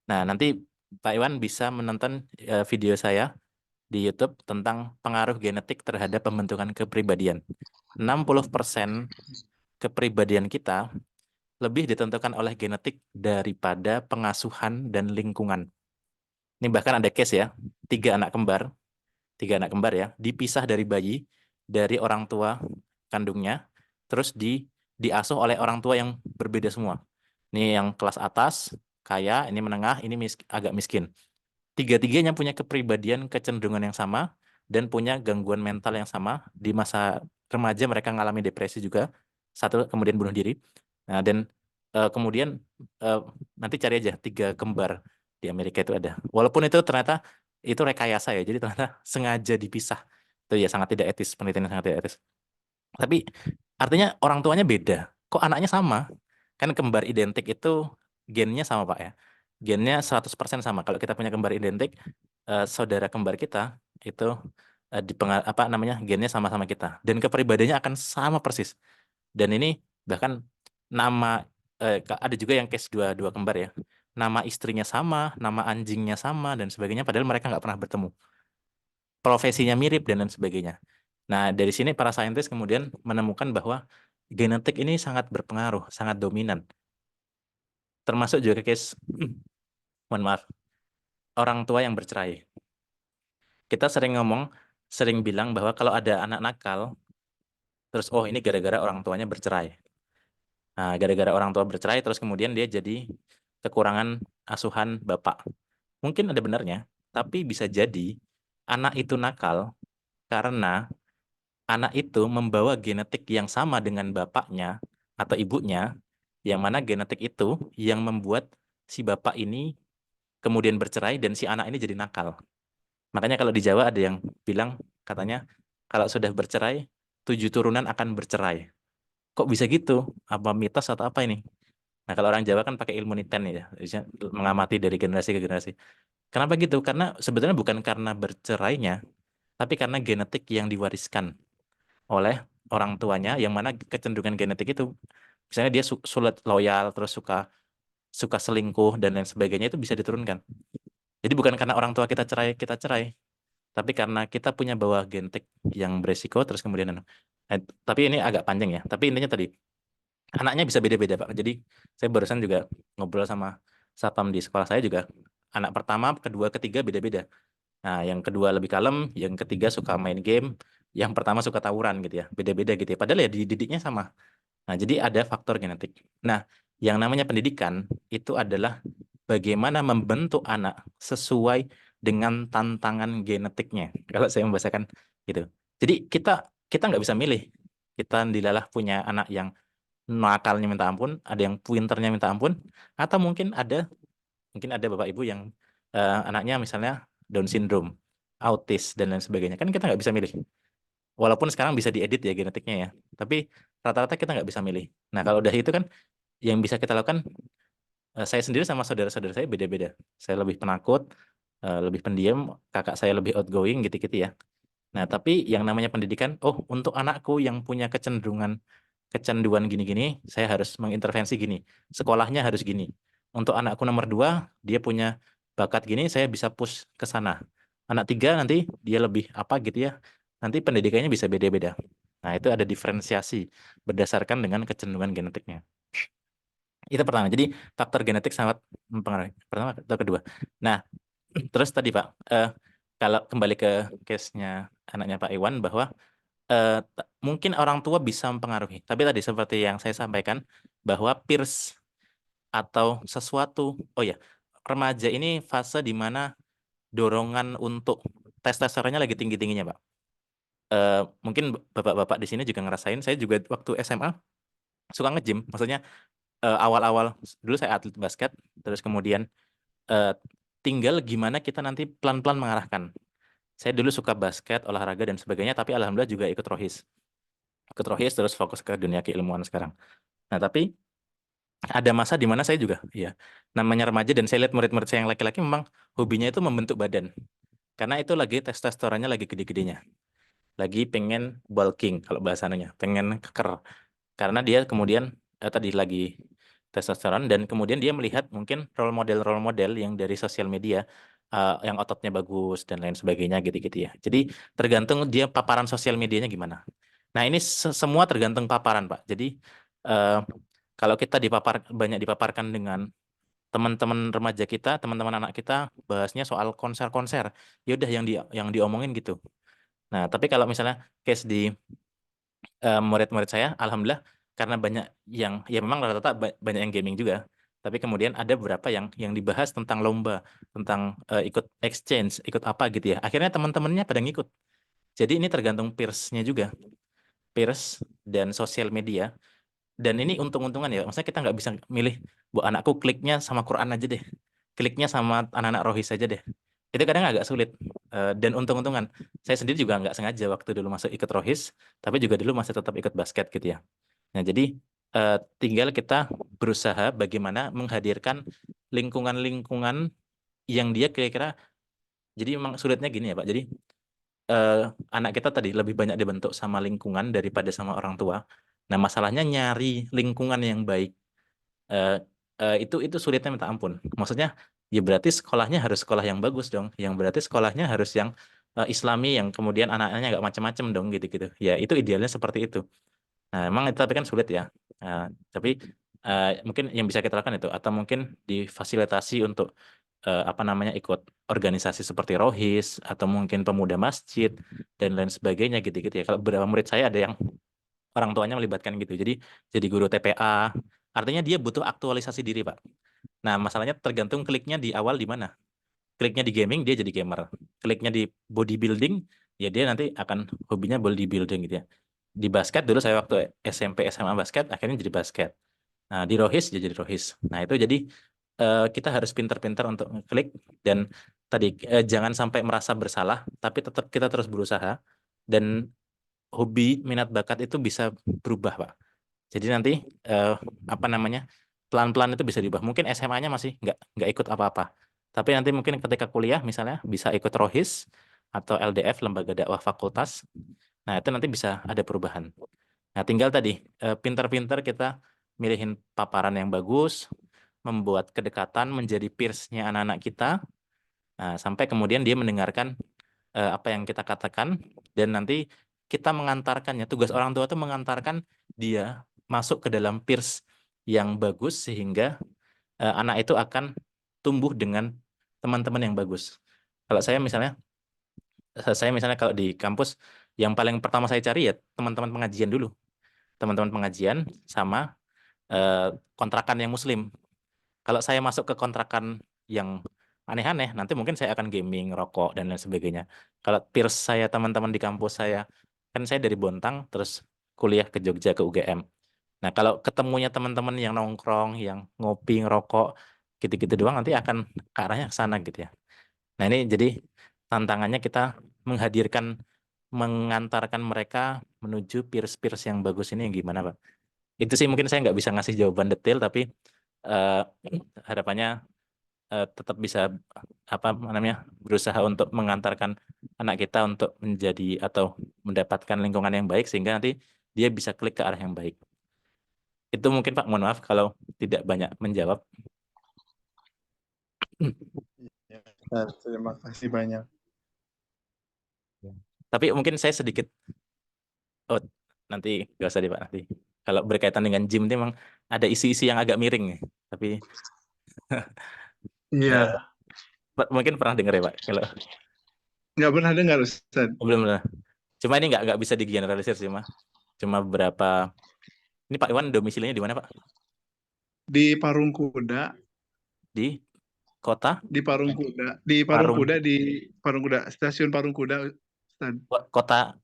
Nah, nanti Pak Iwan bisa menonton video saya di YouTube tentang pengaruh genetik terhadap pembentukan kepribadian. 60% kepribadian kita lebih ditentukan oleh genetik daripada pengasuhan dan lingkungan. Ini bahkan ada case ya, tiga anak kembar ya, dipisah dari bayi, dari orang tua kandungnya, terus diasuh oleh orang tua yang berbeda semua. Ini yang kelas atas, kaya, ini menengah, ini agak miskin. Tiga-tiganya punya kepribadian kecenderungan yang sama dan punya gangguan mental yang sama. Di masa remaja mereka mengalami depresi juga. Satu kemudian bunuh diri. Nah, dan kemudian eh, nanti cari aja tiga kembar di Amerika itu ada. Walaupun itu ternyata itu rekayasa ya. Jadi ternyata sengaja dipisah. Itu ya sangat tidak etis, penelitian yang sangat tidak etis. Tapi artinya orang tuanya beda. Kok anaknya sama? Kan kembar identik itu gennya sama, Pak ya. Gennya 100% sama. Kalau kita punya kembar identik, saudara kembar kita itu apa namanya? Gennya sama-sama kita dan kepribadiannya akan sama persis. Dan ini bahkan nama ada juga yang case dua kembar ya. Nama istrinya sama, nama anjingnya sama dan sebagainya padahal mereka nggak pernah bertemu. Profesinya mirip dan lain sebagainya. Nah, dari sini para saintis kemudian menemukan bahwa genetik ini sangat berpengaruh, sangat dominan. Termasuk juga case, mohon maaf, orang tua yang bercerai. Kita sering bilang bahwa kalau ada anak nakal, terus oh ini gara-gara orang tuanya bercerai. Nah, gara-gara orang tua bercerai, terus kemudian dia jadi kekurangan asuhan bapak. Mungkin ada benarnya, tapi bisa jadi anak itu nakal karena anak itu membawa genetik yang sama dengan bapaknya atau ibunya, yang mana genetik itu yang membuat si bapak ini kemudian bercerai dan si anak ini jadi nakal. Makanya kalau di Jawa ada yang bilang katanya kalau sudah bercerai, 7 turunan akan bercerai. Kok bisa gitu? Apa mitos atau apa ini? Nah kalau orang Jawa kan pakai ilmu niten ya, bisa mengamati dari generasi ke generasi. Kenapa gitu? Karena sebetulnya bukan karena bercerainya, tapi karena genetik yang diwariskan oleh orang tuanya, yang mana kecenderungan genetik itu, misalnya dia sulit loyal, terus suka suka selingkuh dan lain sebagainya itu bisa diturunkan. Jadi bukan karena orang tua kita cerai, tapi karena kita punya bawah genetik yang beresiko terus kemudian tapi ini agak panjang ya. Tapi intinya tadi anaknya bisa beda-beda, Pak. Jadi saya barusan juga ngobrol sama satpam di sekolah saya juga. Anak pertama, kedua, ketiga beda-beda. Nah, yang kedua lebih kalem, yang ketiga suka main game, yang pertama suka tawuran gitu ya. Beda-beda gitu ya. Padahal ya dididiknya sama. Nah, jadi ada faktor genetik. Nah, yang namanya pendidikan itu adalah bagaimana membentuk anak sesuai dengan tantangan genetiknya. Kalau saya membahasakan gitu. Jadi kita nggak bisa milih. Kita dilalah punya anak yang nakalnya minta ampun, ada yang pinternya minta ampun, atau mungkin ada bapak ibu yang anaknya misalnya Down syndrome, autis dan lain sebagainya. Kan kita nggak bisa milih. Walaupun sekarang bisa diedit ya genetiknya ya, tapi rata-rata kita nggak bisa milih. Nah kalau udah itu kan yang bisa kita lakukan, saya sendiri sama saudara-saudara saya beda-beda. Saya lebih penakut, lebih pendiam, kakak saya lebih outgoing gitu-gitu ya. Nah tapi yang namanya pendidikan, oh untuk anakku yang punya kecanduan gini-gini, saya harus mengintervensi gini. Sekolahnya harus gini. Untuk anakku nomor 2, dia punya bakat gini, saya bisa push ke sana. Anak 3 nanti dia lebih apa gitu ya. Nanti pendidikannya bisa beda-beda. Nah, itu ada diferensiasi berdasarkan dengan kecenderungan genetiknya. Itu pertama. Jadi faktor genetik sangat mempengaruhi. Pertama atau kedua. Nah, terus tadi Pak, kalau kembali ke case-nya anaknya Pak Iwan bahwa mungkin orang tua bisa mempengaruhi. Tapi tadi seperti yang saya sampaikan bahwa peers atau sesuatu, oh ya, remaja ini fase di mana dorongan untuk testosteronnya lagi tinggi-tingginya, Pak. Mungkin bapak-bapak di sini juga ngerasain. Saya juga waktu SMA suka nge-gym. Maksudnya awal-awal dulu saya atlet basket, terus kemudian eh, tinggal gimana kita nanti pelan-pelan mengarahkan. Saya dulu suka basket, olahraga dan sebagainya, tapi alhamdulillah juga ikut rohis. Ikut rohis terus fokus ke dunia keilmuan sekarang. Nah, tapi ada masa di mana saya juga, ya, namanya remaja dan saya lihat murid-murid saya yang laki-laki memang hobinya itu membentuk badan. Karena itu lagi testosteronnya lagi gede-gedenya. Lagi pengen bulking kalau bahasannya, pengen keker. Karena dia kemudian tadi lagi testosteron, dan kemudian dia melihat mungkin role model yang dari sosial media, yang ototnya bagus dan lain sebagainya gitu-gitu ya. Jadi tergantung dia paparan sosial medianya gimana. Nah, ini semua tergantung paparan, Pak. Jadi eh, kalau kita banyak dipaparkan dengan teman-teman remaja kita, teman-teman anak kita bahasnya soal konser-konser, ya udah yang diomongin gitu. Nah, tapi kalau misalnya case di murid-murid saya, alhamdulillah, karena banyak yang ya memang rata-rata banyak yang gaming juga. Tapi kemudian ada beberapa yang dibahas tentang lomba, tentang ikut exchange, ikut apa gitu ya. Akhirnya teman-temannya pada ngikut. Jadi ini tergantung peers-nya juga, peers dan sosial media. Dan ini untung-untungan ya. Maksudnya kita nggak bisa milih, bu anakku kliknya sama Quran aja deh, kliknya sama anak-anak Rohis aja deh. Itu kadang agak sulit. Dan untung-untungan. Saya sendiri juga nggak sengaja waktu dulu masuk ikut Rohis, tapi juga dulu masih tetap ikut basket gitu ya. Nah, jadi tinggal kita berusaha bagaimana menghadirkan lingkungan-lingkungan yang dia kira-kira, jadi memang sulitnya gini ya Pak. Jadi eh, anak kita tadi lebih banyak dibentuk sama lingkungan daripada sama orang tua. Nah, masalahnya nyari lingkungan yang baik. Eh, itu sulitnya minta ampun. Maksudnya ya berarti sekolahnya harus sekolah yang bagus dong. Yang berarti sekolahnya harus yang Islami, yang kemudian anak-anaknya nggak macam-macam dong gitu-gitu. Ya itu idealnya seperti itu. Nah, emang itu tapi kan sulit ya. Nah, tapi mungkin yang bisa kita lakukan itu, atau mungkin difasilitasi untuk apa namanya ikut organisasi seperti Rohis atau mungkin pemuda masjid dan lain sebagainya gitu-gitu ya. Kalau beberapa murid saya ada yang orang tuanya melibatkan gitu. Jadi guru TPA. Artinya dia butuh aktualisasi diri, Pak. Nah, masalahnya tergantung kliknya di awal di mana. Kliknya di gaming, dia jadi gamer. Kliknya di bodybuilding, ya dia nanti akan hobinya bodybuilding gitu ya. Di basket dulu saya waktu SMP SMA basket, akhirnya jadi basket. Nah, di Rohis dia jadi Rohis. Nah, itu jadi kita harus pintar-pintar untuk klik, dan tadi jangan sampai merasa bersalah, tapi tetap kita terus berusaha, dan hobi minat bakat itu bisa berubah, Pak. Jadi nanti eh, apa namanya, pelan-pelan itu bisa diubah. Mungkin SMA-nya masih nggak ikut apa-apa, tapi nanti mungkin ketika kuliah misalnya bisa ikut Rohis atau LDF, Lembaga Dakwah Fakultas. Nah, itu nanti bisa ada perubahan. Nah, tinggal tadi pintar-pintar kita milihin paparan yang bagus, membuat kedekatan menjadi peers-nya anak-anak kita. Nah, sampai kemudian dia mendengarkan apa yang kita katakan, dan nanti kita mengantarkannya. Tugas orang tua itu mengantarkan dia masuk ke dalam peers yang bagus, sehingga anak itu akan tumbuh dengan teman-teman yang bagus. Kalau saya misalnya kalau di kampus, yang paling pertama saya cari ya teman-teman pengajian dulu. Teman-teman pengajian sama eh, kontrakan yang muslim. Kalau saya masuk ke kontrakan yang aneh-aneh, nanti mungkin saya akan gaming, rokok, dan lain sebagainya. Kalau peers saya, teman-teman di kampus saya, kan saya dari Bontang, terus kuliah ke Jogja, ke UGM. Nah, kalau ketemunya teman-teman yang nongkrong, yang ngopi, ngerokok, gitu-gitu doang, nanti akan ke arahnya ke sana gitu ya. Nah, ini jadi tantangannya kita menghadirkan, mengantarkan mereka menuju peers-peers yang bagus ini yang gimana, Pak? Itu sih mungkin saya nggak bisa ngasih jawaban detail, tapi eh, harapannya tetap bisa apa namanya, berusaha untuk mengantarkan anak kita untuk menjadi atau mendapatkan lingkungan yang baik, sehingga nanti dia bisa klik ke arah yang baik. Itu mungkin Pak, mohon maaf kalau tidak banyak menjawab. Ya, terima kasih banyak. Ya. Tapi mungkin saya sedikit, oh nanti nggak usah deh Pak, nanti. Kalau berkaitan dengan gym itu memang ada isi-isi yang agak miring ya. Tapi eh, Iya, mungkin pernah dengar ya Pak. Kalau nggak pernah dengar Ustaz. belum pernah. Cuma ini nggak bisa digeneralisir sih Mas. Cuma beberapa. Ini Pak Iwan domisilinya di mana Pak? Di Parungkuda, Di kota di Parung, Parungkuda, di Parungkuda, stasiun Parungkuda, Ustaz. kota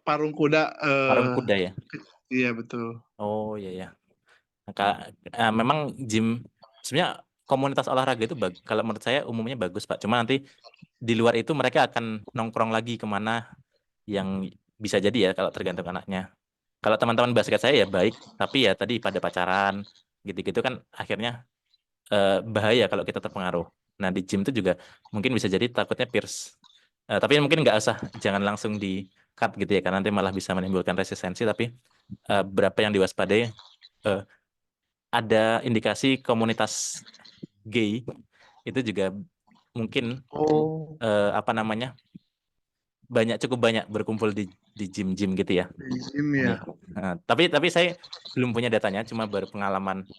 Parungkuda, Parungkuda ya. iya betul. Oh iya ya. Memang gym sebenarnya komunitas olahraga itu kalau menurut saya umumnya bagus Pak. Cuma nanti di luar itu mereka akan nongkrong lagi kemana, yang bisa jadi ya kalau tergantung anaknya. Kalau teman-teman basket saya ya baik, tapi ya tadi pada pacaran gitu-gitu kan akhirnya bahaya kalau kita terpengaruh. Nah di gym itu juga mungkin bisa jadi takutnya peers. Tapi mungkin nggak usah, jangan langsung di cut gitu ya, karena nanti malah bisa menimbulkan resistensi. Tapi berapa yang diwaspadai, eh, ada indikasi komunitas gay itu juga mungkin Oh, apa namanya cukup banyak berkumpul di gym-gym gitu ya. di gym ya. Iya. Tapi saya belum punya datanya, cuma berpengalaman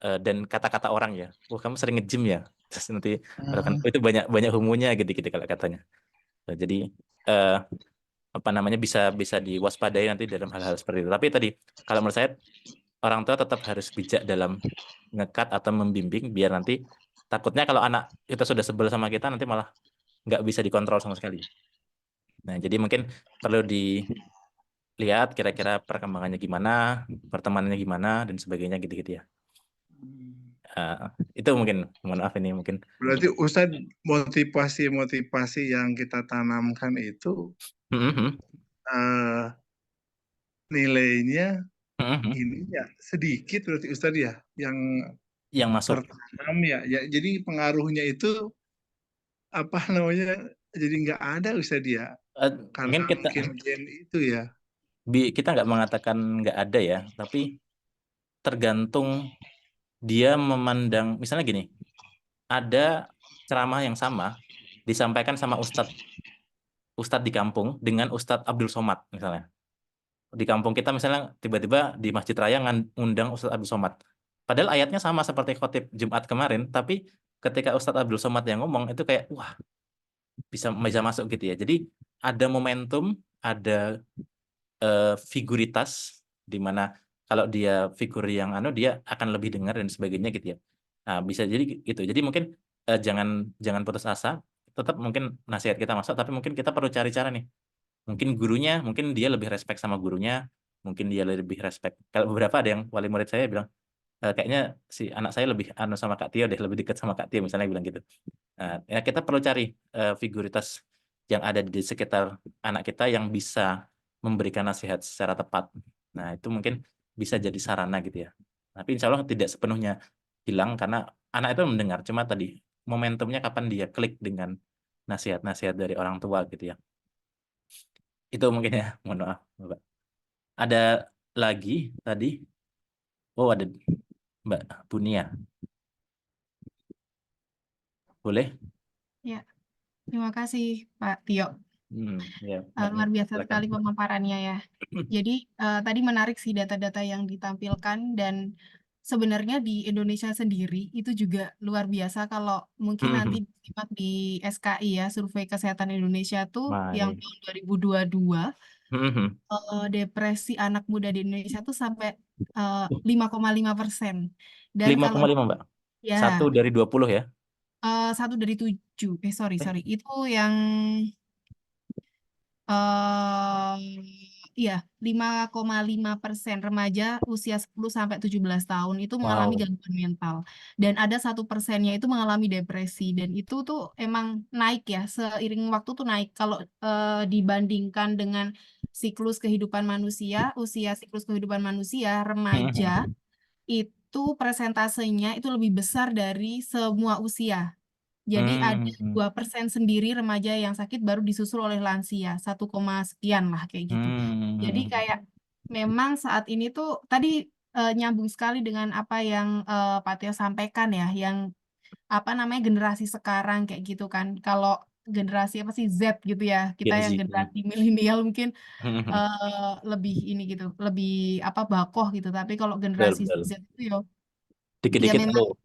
dan kata-kata orang ya. Wah, kamu sering nge-gym ya. Terus nanti orang kan, Hmm. "Oh, itu banyak banyak homonya gitu-gitu kalau katanya. Jadi eh, apa namanya bisa bisa diwaspadai nanti dalam hal-hal seperti itu. Tapi tadi kalau menurut saya orang tua tetap harus bijak dalam ngekat atau membimbing biar nanti takutnya kalau anak kita sudah sebel sama kita nanti malah nggak bisa dikontrol sama sekali. Nah, jadi mungkin perlu dilihat kira-kira perkembangannya gimana, pertemanannya gimana dan sebagainya gitu-gitu ya. Eh, itu mungkin mohon maaf ini mungkin. Berarti Ustadz, motivasi-motivasi yang kita tanamkan itu Mhm, eh, nilainya mhm. ini ya sedikit berarti Ustadz ya yang Yang masuk. tertanam ya. Ya, jadi pengaruhnya itu apa namanya? Jadi nggak ada Ustadz ya karena Mungkin kita mungkin gen itu ya. kita nggak mengatakan nggak ada ya, tapi tergantung dia memandang. Misalnya gini, ada ceramah yang sama disampaikan sama ustadz ustadz di kampung dengan Ustadz Abdul Somad misalnya. Di kampung kita misalnya tiba-tiba di Masjid Raya ngundang Ustadz Abdul Somad. Padahal ayatnya sama seperti khotib Jumat kemarin, tapi ketika Ustadz Abdul Somad yang ngomong itu kayak wah bisa masuk gitu ya. Jadi ada momentum, ada figuritas di mana kalau dia figur yang dia akan lebih dengar dan sebagainya gitu ya. Nah, bisa jadi gitu. Jadi mungkin jangan jangan putus asa, tetap mungkin nasihat kita masuk, tapi mungkin kita perlu cari cara nih. Mungkin gurunya, mungkin dia lebih respect sama gurunya, mungkin dia lebih respect. Kalau beberapa ada yang wali murid saya bilang, kayaknya si anak saya lebih sama Kak Tio deh, lebih dekat sama Kak Tio misalnya bilang gitu. Nah, ya kita perlu cari figuritas yang ada di sekitar anak kita yang bisa memberikan nasihat secara tepat. Nah, itu mungkin bisa jadi sarana gitu ya. Tapi insya Allah tidak sepenuhnya hilang karena anak itu mendengar. Cuma tadi momentumnya kapan dia klik dengan nasihat-nasihat dari orang tua gitu ya. Itu mungkin ya, mohon maaf, Bapak. Ada lagi tadi. Oh, ada Mbak Bunia. Boleh? Ya, terima kasih Pak Tio. Ya, Mbak Nia, Luar biasa silakan. sekali pemaparannya ya. Jadi tadi menarik sih data-data yang ditampilkan dan sebenarnya di Indonesia sendiri itu juga luar biasa kalau mungkin nanti disimak di SKI ya, Survei Kesehatan Indonesia tuh yang Baik. tahun 2022 depresi anak muda di Indonesia tuh sampai 5,5%. Dan kalau 5,5 Mbak. ya 1 dari 20 ya. 1 dari 7, sorry Eh, sorry, itu yang eh iya, 5,5% remaja usia 10 sampai 17 tahun itu mengalami wow. gangguan mental. Dan ada 1%-nya itu mengalami depresi. Dan itu tuh emang naik ya, seiring waktu tuh naik. Kalau dibandingkan dengan siklus kehidupan manusia, usia siklus kehidupan manusia, remaja itu persentasenya itu lebih besar dari semua usia. Jadi ada Hmm. 2% sendiri remaja yang sakit baru disusul oleh lansia, 1, sekian lah kayak gitu. Jadi Hmm. kayak memang saat ini tuh tadi nyambung sekali dengan apa yang Pak Tio sampaikan ya, yang apa namanya generasi sekarang kayak gitu kan. Kalau generasi apa sih Z gitu ya, kita Gen yang Z. generasi milenial mungkin lebih ini gitu, lebih apa bakoh gitu. Tapi kalau Betul, generasi Z betul. itu ya, ya Dikit-dikit memang low.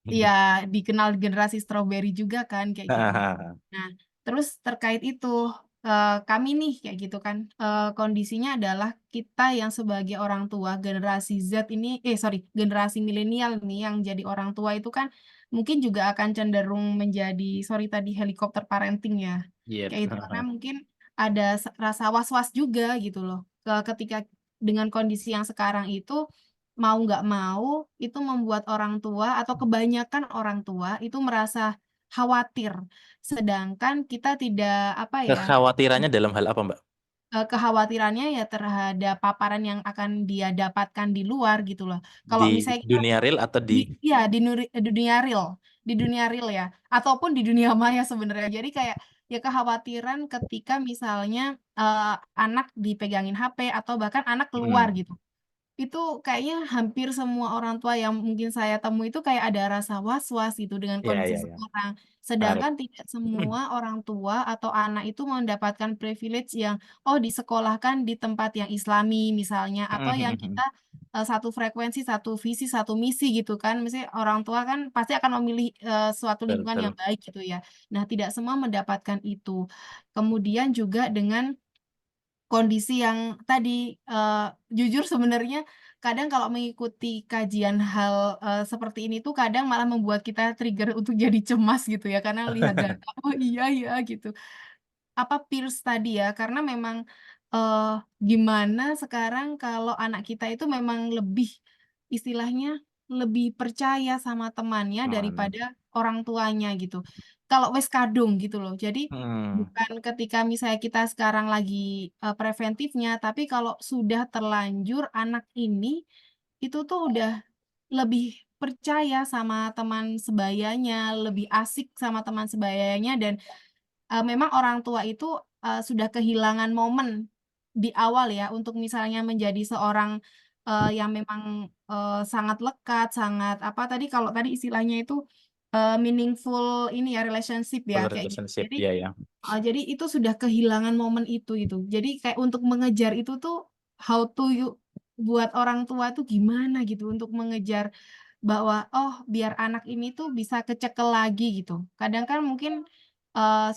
ya dikenal generasi strawberry juga kan kayak gitu. Nah, terus terkait itu kami nih kayak gitu kan kondisinya adalah kita yang sebagai orang tua generasi Z ini sorry generasi milenial nih yang jadi orang tua itu kan mungkin juga akan cenderung menjadi sorry tadi helikopter parenting ya Yep. kayak itu karena mungkin ada rasa was-was juga gitu loh ketika dengan kondisi yang sekarang itu mau nggak mau itu membuat orang tua atau kebanyakan orang tua itu merasa khawatir. Sedangkan kita tidak apa ya Kekhawatirannya dalam hal apa, Mbak? kekhawatirannya ya terhadap paparan yang akan dia dapatkan di luar gitu loh. Kalau Di misalnya kita dunia real atau di di ya di dunia real ya ataupun di dunia maya sebenarnya. Jadi kayak ya kekhawatiran ketika misalnya anak dipegangin HP atau bahkan anak keluar Hmm. gitu. itu kayaknya hampir semua orang tua yang mungkin saya temui itu kayak ada rasa was-was gitu dengan Iya, kondisi iya, iya. sekarang. Menarik. Sedangkan tidak semua orang tua atau anak itu mendapatkan privilege yang disekolahkan di tempat yang Islami misalnya, atau yang kita satu frekuensi, satu visi, satu misi gitu kan. Misalnya orang tua kan pasti akan memilih suatu Betul, lingkungan betul. yang baik gitu ya. Nah, tidak semua mendapatkan itu. Kemudian juga dengan kondisi yang tadi, jujur sebenarnya kadang kalau mengikuti kajian hal, seperti ini tuh kadang malah membuat kita trigger untuk jadi cemas gitu ya, karena lihat data, "Oh iya ya," gitu. Apa, peers tadi ya, karena memang, gimana sekarang kalau anak kita itu memang lebih, istilahnya lebih percaya sama temannya Aman. daripada orang tuanya gitu. Kalau wes kadung gitu loh. Jadi Hmm, bukan ketika misalnya kita sekarang lagi, preventifnya, tapi kalau sudah terlanjur anak ini, itu tuh udah lebih percaya sama teman sebayanya, lebih asik sama teman sebayanya dan memang orang tua itu, sudah kehilangan momen di awal ya, untuk misalnya menjadi seorang, yang memang, sangat lekat, sangat apa tadi, kalau tadi istilahnya itu, meaningful ini ya, relationship full ya, kayak gitu. relationship, Jadi ya, ya. jadi itu sudah kehilangan momen itu gitu. Jadi kayak untuk mengejar itu tuh, how to you buat orang tua tuh gimana gitu, untuk mengejar bahwa, oh biar anak ini tuh bisa kecekel lagi gitu. Kadang kan mungkin,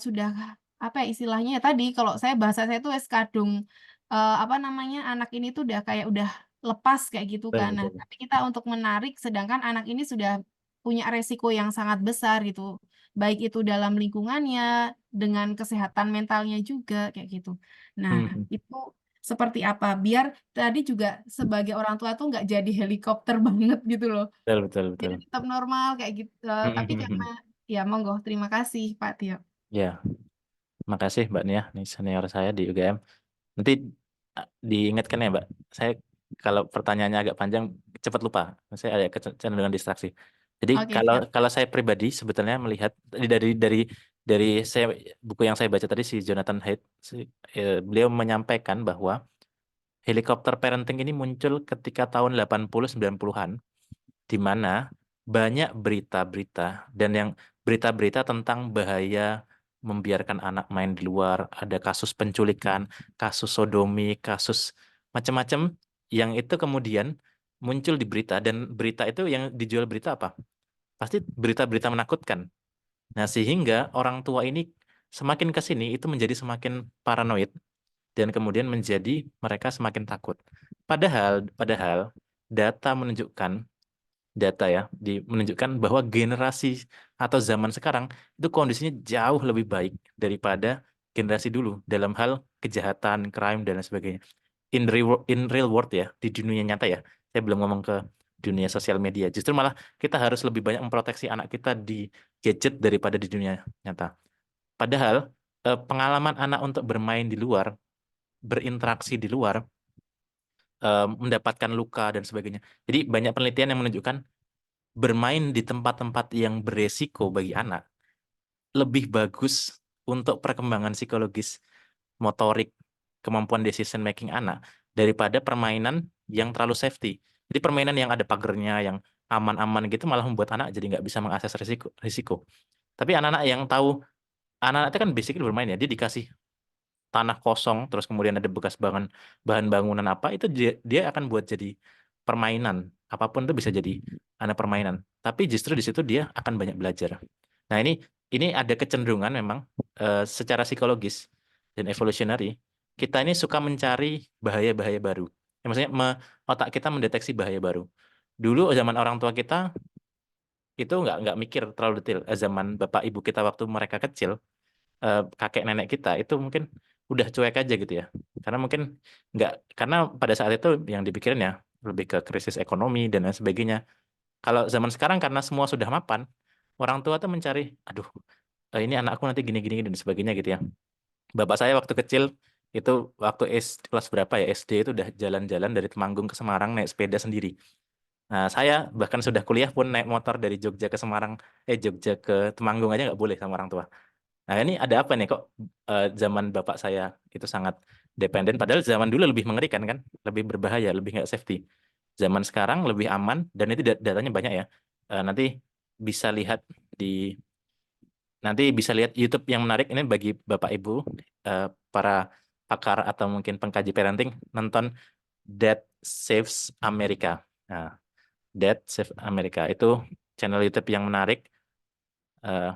sudah apa ya istilahnya ya tadi kalau saya bahasa saya tuh wes kadung, apa namanya, anak ini tuh udah kayak udah lepas kayak gitu Betul, kan. Nah, betul. tapi kita untuk menarik sedangkan anak ini sudah punya resiko yang sangat besar gitu. Baik itu dalam lingkungannya, dengan kesehatan mentalnya juga kayak gitu. Nah, Hmm, itu seperti apa? Biar tadi juga sebagai orang tua tuh nggak jadi helikopter banget gitu loh. betul, betul, betul. Jadi tetap normal kayak gitu, tapi karena ya monggo, terima kasih Pak Tio. Ya, makasih Mbak Nia, nih senior saya di UGM. Nanti diingatkan ya Mbak, saya kalau pertanyaannya agak panjang cepat lupa, saya ada kecenderungan distraksi. Jadi Oke, kalau siap. kalau saya pribadi sebetulnya melihat dari saya buku yang saya baca tadi si Jonathan Haidt, beliau menyampaikan bahwa helikopter parenting ini muncul ketika tahun 80-90-an di mana banyak berita-berita dan yang berita-berita tentang bahaya membiarkan anak main di luar, ada kasus penculikan, kasus sodomi, kasus macam-macam yang itu kemudian muncul di berita dan berita itu yang dijual berita apa? Pasti berita-berita menakutkan. Nah, sehingga orang tua ini semakin ke sini itu menjadi semakin paranoid dan kemudian menjadi mereka semakin takut. Padahal data menunjukkan menunjukkan bahwa generasi atau zaman sekarang itu kondisinya jauh lebih baik daripada generasi dulu dalam hal kejahatan, crime dan lain sebagainya. In real world ya, di dunia nyata ya. Saya belum ngomong ke dunia sosial media. Justru malah kita harus lebih banyak memproteksi anak kita di gadget daripada di dunia nyata. Padahal pengalaman anak untuk bermain di luar, berinteraksi di luar, mendapatkan luka dan sebagainya. Jadi banyak penelitian yang menunjukkan bermain di tempat-tempat yang beresiko bagi anak lebih bagus untuk perkembangan psikologis, motorik, kemampuan decision making anak daripada permainan yang terlalu safety. Jadi permainan yang ada pagernya, yang aman-aman gitu malah membuat anak jadi nggak bisa mengakses risiko. Tapi anak-anak yang tahu, anak-anak itu kan basically bermain ya, dia dikasih tanah kosong, terus kemudian ada bekas bahan bangunan apa, itu dia akan buat jadi permainan. Apapun itu bisa jadi anak permainan. Tapi justru di situ dia akan banyak belajar. Nah, ini ada kecenderungan memang secara psikologis dan evolutionary, kita ini suka mencari bahaya-bahaya baru. Ya, maksudnya otak kita mendeteksi bahaya baru. Dulu zaman orang tua kita itu nggak mikir terlalu detail. Zaman bapak ibu kita waktu mereka kecil, kakek nenek kita itu mungkin udah cuek aja gitu ya, karena mungkin nggak, karena pada saat itu yang dipikirin ya lebih ke krisis ekonomi dan lain sebagainya. Kalau zaman sekarang karena semua sudah mapan, orang tua tuh mencari, aduh, ini anakku nanti gini gini dan sebagainya gitu ya. Bapak saya waktu kecil itu waktu kelas berapa ya, SD itu udah jalan-jalan dari Temanggung ke Semarang naik sepeda sendiri. Nah, saya bahkan sudah kuliah pun naik motor dari Jogja ke Semarang, Jogja ke Temanggung aja nggak boleh sama orang tua. Nah, ini ada apa nih kok zaman bapak saya itu sangat dependen, padahal zaman dulu lebih mengerikan kan, lebih berbahaya, lebih nggak safety. zaman sekarang lebih aman, dan itu datanya banyak ya. Nanti bisa lihat di YouTube yang menarik ini bagi Bapak Ibu, para pakar atau mungkin pengkaji parenting, nonton Dad Saves America. Nah, Dad Saves America itu channel YouTube yang menarik, eh,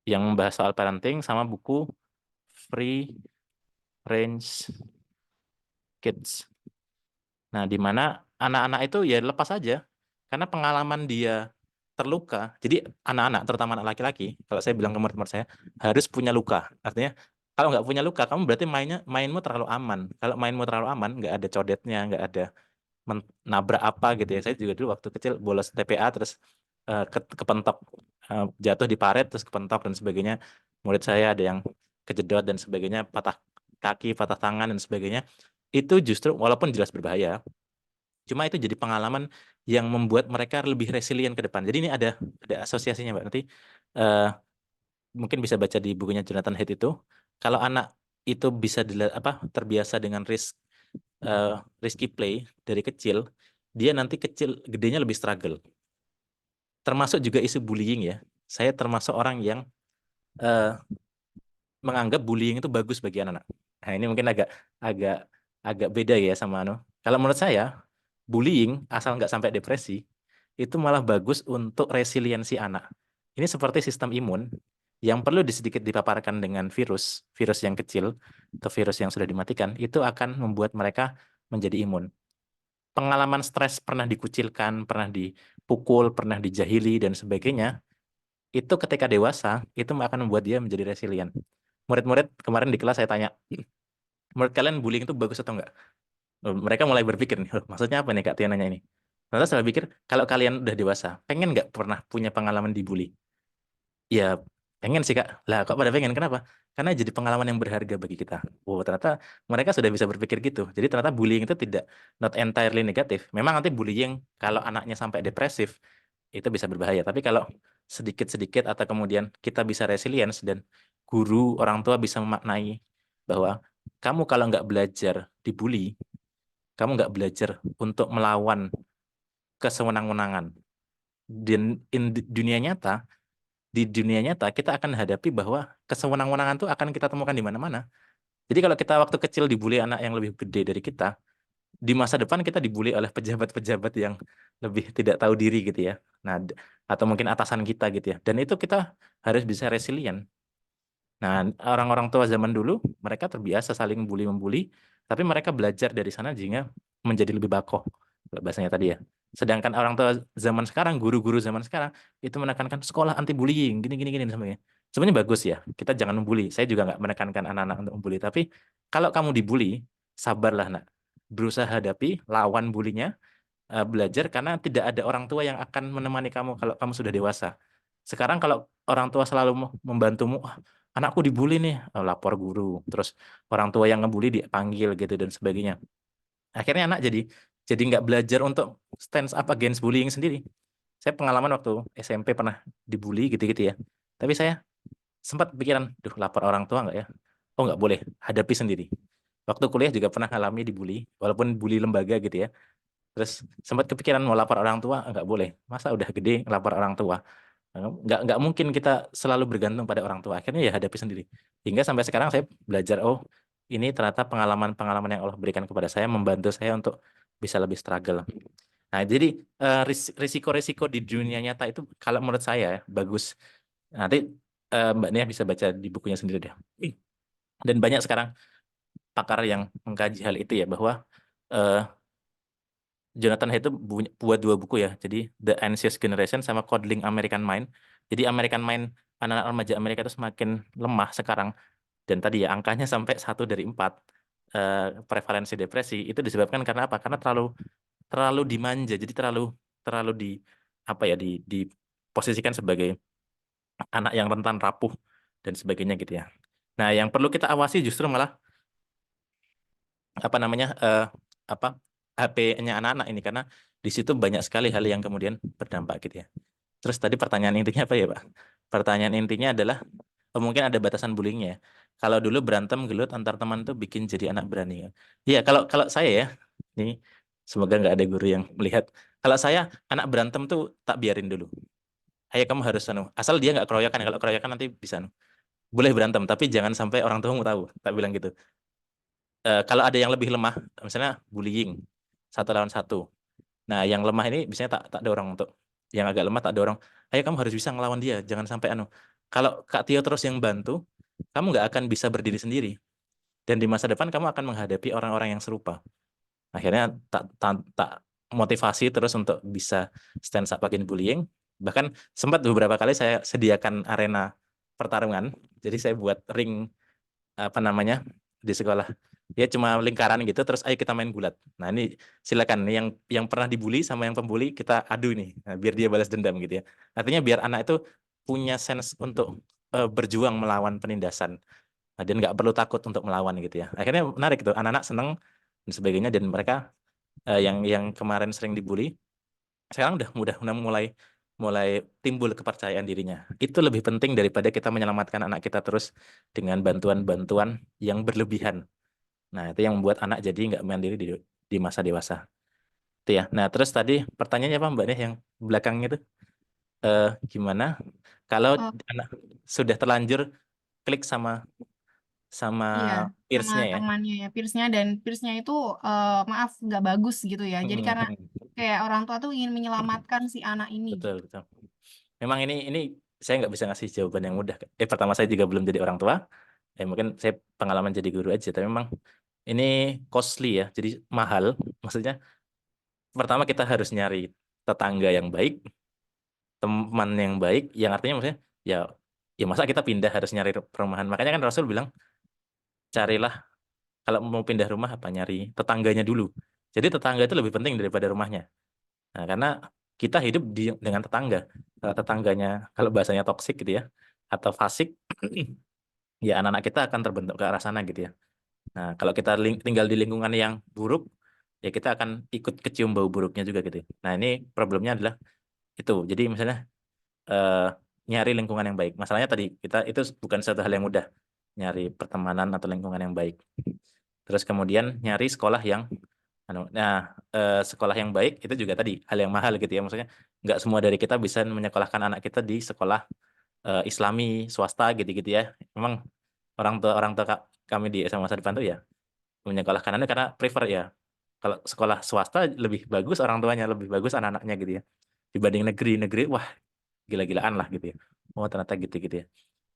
yang membahas soal parenting, sama buku Free Range Kids. Nah, di mana anak-anak itu ya lepas aja, karena pengalaman dia terluka. Jadi anak-anak, terutama anak laki-laki, kalau saya bilang ke murid-murid saya, harus punya luka. Artinya, kalau nggak punya luka, kamu berarti mainmu terlalu aman. Kalau mainmu terlalu aman, nggak ada codetnya, nggak ada nabrak apa gitu ya. Saya juga dulu waktu kecil bolos TPA, terus kepentok, jatuh di paret, terus kepentok dan sebagainya. Murid saya ada yang kejedot dan sebagainya, patah kaki, patah tangan dan sebagainya. Itu justru walaupun jelas berbahaya, cuma itu jadi pengalaman yang membuat mereka lebih resilient ke depan. Jadi ini ada asosiasinya, Mbak. Nanti eh, mungkin bisa baca di bukunya Jonathan Haidt itu. Kalau anak itu bisa terbiasa dengan risky play dari kecil, dia nanti gedenya lebih struggle. Termasuk juga isu bullying ya. Saya termasuk orang yang eh, menganggap bullying itu bagus bagi anak-anak. Nah, ini mungkin agak agak agak beda ya sama Kalau menurut saya, bullying asal nggak sampai depresi itu malah bagus untuk resiliensi anak. Ini seperti sistem imun yang perlu sedikit dipaparkan dengan virus yang kecil atau virus yang sudah dimatikan, itu akan membuat mereka menjadi imun. Pengalaman stres, pernah dikucilkan, pernah dipukul, pernah dijahili dan sebagainya, itu ketika dewasa itu akan membuat dia menjadi resilient. Murid-murid kemarin di kelas saya tanya, menurut kalian bullying itu bagus atau enggak? Mereka mulai berpikir nih, maksudnya apa nih Kak Tia nanya ini? Terus saya pikir, kalau kalian udah dewasa, pengen nggak pernah punya pengalaman dibully? Ya, pengen sih Kak. Lah, kok pada pengen? Kenapa? Karena jadi pengalaman yang berharga bagi kita. Oh, ternyata mereka sudah bisa berpikir gitu. Jadi ternyata bullying itu not entirely negatif. Memang nanti bullying, kalau anaknya sampai depresif, itu bisa berbahaya. Tapi kalau sedikit-sedikit atau kemudian kita bisa resilience dan guru, orang tua bisa memaknai bahwa kamu kalau nggak belajar dibully, kamu nggak belajar untuk melawan kesewenang-wenangan. Dan di dunia nyata kita akan hadapi bahwa kesewenang-wenangan itu akan kita temukan di mana-mana. Jadi kalau kita waktu kecil dibully anak yang lebih gede dari kita, di masa depan kita dibully oleh pejabat-pejabat yang lebih tidak tahu diri gitu ya. Nah, atau mungkin atasan kita gitu ya. Dan itu kita harus bisa resilient. Nah, orang-orang tua zaman dulu mereka terbiasa saling bully-membuli, tapi mereka belajar dari sana sehingga menjadi lebih bakoh, bahasanya tadi ya. Sedangkan orang tua zaman sekarang, guru-guru zaman sekarang itu menekankan sekolah anti bullying, gini dan sebagainya. Sebenarnya bagus ya, kita jangan membuli. Saya juga nggak menekankan anak-anak untuk membuli, tapi kalau kamu dibully, sabarlah nak. Berusaha hadapi, lawan bulinya, belajar, karena tidak ada orang tua yang akan menemani kamu kalau kamu sudah dewasa. Sekarang kalau orang tua selalu membantumu, "Ah, anakku dibully nih," lapor guru, terus orang tua yang ngebully dipanggil gitu dan sebagainya. Akhirnya anak jadi nggak belajar untuk stand up against bullying sendiri. Saya pengalaman waktu SMP pernah dibully gitu-gitu ya. Tapi saya sempat pikiran, duh lapor orang tua nggak ya? Oh nggak boleh, hadapi sendiri. Waktu kuliah juga pernah ngalami dibully, walaupun bully lembaga gitu ya. Terus sempat kepikiran mau lapor orang tua, nggak boleh. Masa udah gede lapor orang tua? Nggak mungkin kita selalu bergantung pada orang tua. Akhirnya ya hadapi sendiri. Hingga sampai sekarang saya belajar, oh ini ternyata pengalaman-pengalaman yang Allah berikan kepada saya membantu saya untuk bisa lebih struggle. Nah, jadi risiko-risiko di dunia nyata itu kalau menurut saya ya, bagus. Nanti Mbak Nia bisa baca di bukunya sendiri deh. Dan banyak sekarang pakar yang mengkaji hal itu ya, bahwa eh, Jonathan Haidt itu buat 2 buku ya. Jadi The Anxious Generation sama Coddling American Mind. Jadi American Mind, anak-anak remaja Amerika itu semakin lemah sekarang. Dan tadi ya angkanya sampai 1 dari 4 prevalensi depresi itu disebabkan karena apa? Karena terlalu dimanja. Jadi terlalu diposisikan sebagai anak yang rentan rapuh dan sebagainya gitu ya. Nah, yang perlu kita awasi justru malah HP-nya anak-anak ini, karena di situ banyak sekali hal yang kemudian berdampak gitu ya. Terus tadi pertanyaan intinya apa ya Pak? Pertanyaan intinya adalah mungkin ada batasan bullyingnya ya. kalau dulu berantem gelut antar teman tuh bikin jadi anak berani. Iya, kalau saya ya, ini semoga nggak ada guru yang melihat. Kalau saya anak berantem tuh tak biarin dulu. Ayo kamu harus asal dia nggak keroyokan. Kalau keroyokan nanti bisa boleh berantem, tapi jangan sampai orang tuamu tahu. Tak bilang gitu. Kalau ada yang lebih lemah, misalnya bullying 1 lawan 1. Nah, yang lemah ini biasanya tak dorong untuk yang agak lemah tak dorong. Ayo kamu harus bisa ngelawan dia, jangan sampai Kalau Kak Tio terus yang bantu, kamu nggak akan bisa berdiri sendiri. Dan di masa depan kamu akan menghadapi orang-orang yang serupa. Akhirnya tak motivasi terus untuk bisa stand up against bullying. Bahkan sempat beberapa kali saya sediakan arena pertarungan. Jadi saya buat ring apa namanya di sekolah. Ya cuma lingkaran gitu terus ayo kita main gulat. Nah, ini silakan nih yang pernah dibully sama yang pembuli kita adu nih. Nah, biar dia balas dendam gitu ya. Artinya biar anak itu punya sense untuk berjuang melawan penindasan. Nah, dan nggak perlu takut untuk melawan gitu ya. Akhirnya menarik tuh, anak-anak seneng dan sebagainya, dan mereka yang kemarin sering dibully sekarang udah mulai timbul kepercayaan dirinya. Itu lebih penting daripada kita menyelamatkan anak kita terus dengan bantuan-bantuan yang berlebihan. Nah, itu yang membuat anak jadi nggak mandiri di masa dewasa. Itu ya. Nah, terus tadi pertanyaannya apa Mbak Nih yang belakangnya itu gimana kalau Oh, anak sudah terlanjur klik sama iya, sama peers-nya ya. temannya ya, peersnya, dan peersnya itu maaf nggak bagus gitu ya. Jadi karena kayak orang tua tuh ingin menyelamatkan si anak ini Betul, gitu. betul. Memang ini saya nggak bisa ngasih jawaban yang mudah. Pertama saya juga belum jadi orang tua. Mungkin saya pengalaman jadi guru aja. Tapi memang ini costly ya. Jadi mahal. Maksudnya pertama kita harus nyari tetangga yang baik, teman yang baik. Yang artinya maksudnya ya ya masa kita pindah harus nyari perumahan. Makanya kan Rasul bilang carilah kalau mau pindah rumah apa nyari tetangganya dulu. Jadi tetangga itu lebih penting daripada rumahnya. Nah, karena kita hidup dengan tetangga. Kalau tetangganya, kalau bahasanya toksik gitu ya, atau fasik, ya anak-anak kita akan terbentuk ke arah sana gitu ya. Nah, kalau kita tinggal di lingkungan yang buruk, ya kita akan ikut kecium bau buruknya juga gitu. Nah, ini problemnya adalah itu. Jadi misalnya eh, nyari lingkungan yang baik. Masalahnya tadi kita itu bukan suatu hal yang mudah, nyari pertemanan atau lingkungan yang baik. Terus kemudian nyari sekolah yang sekolah yang baik itu juga tadi hal yang mahal gitu ya. Maksudnya nggak semua dari kita bisa menyekolahkan anak kita di sekolah Islami swasta gitu-gitu ya. Memang orang tua kami di SMA masa depan tuh ya menyekolahkan anak karena prefer ya. Kalau sekolah swasta lebih bagus orang tuanya, lebih bagus anak-anaknya gitu ya. Dibanding negeri, wah gila-gilaan lah gitu ya. Oh ternyata gitu-gitu ya.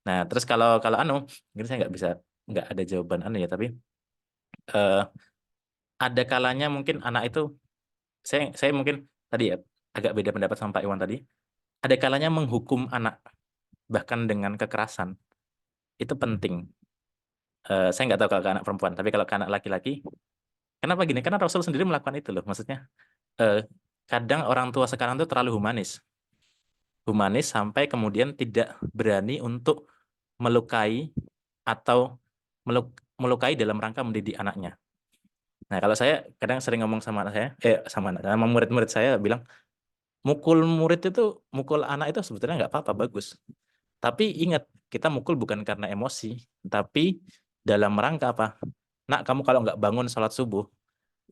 Nah terus kalau kalau ini saya nggak ada jawaban ya, tapi eh, ada kalanya mungkin anak itu saya mungkin tadi ya agak beda pendapat sama Pak Iwan tadi. Ada kalanya menghukum anak bahkan dengan kekerasan itu penting. Saya nggak tahu kalau ke anak perempuan, tapi kalau ke anak laki-laki, kenapa gini? Karena Rasul sendiri melakukan itu loh. Maksudnya eh, kadang orang tua sekarang tuh terlalu humanis sampai kemudian tidak berani untuk melukai atau melukai dalam rangka mendidik anaknya. Nah, kalau saya kadang sering ngomong sama anak saya, sama murid-murid saya bilang, mukul anak itu sebetulnya nggak apa-apa, bagus. Tapi ingat, kita mukul bukan karena emosi, tapi dalam rangka apa? Nak, kamu kalau nggak bangun sholat subuh,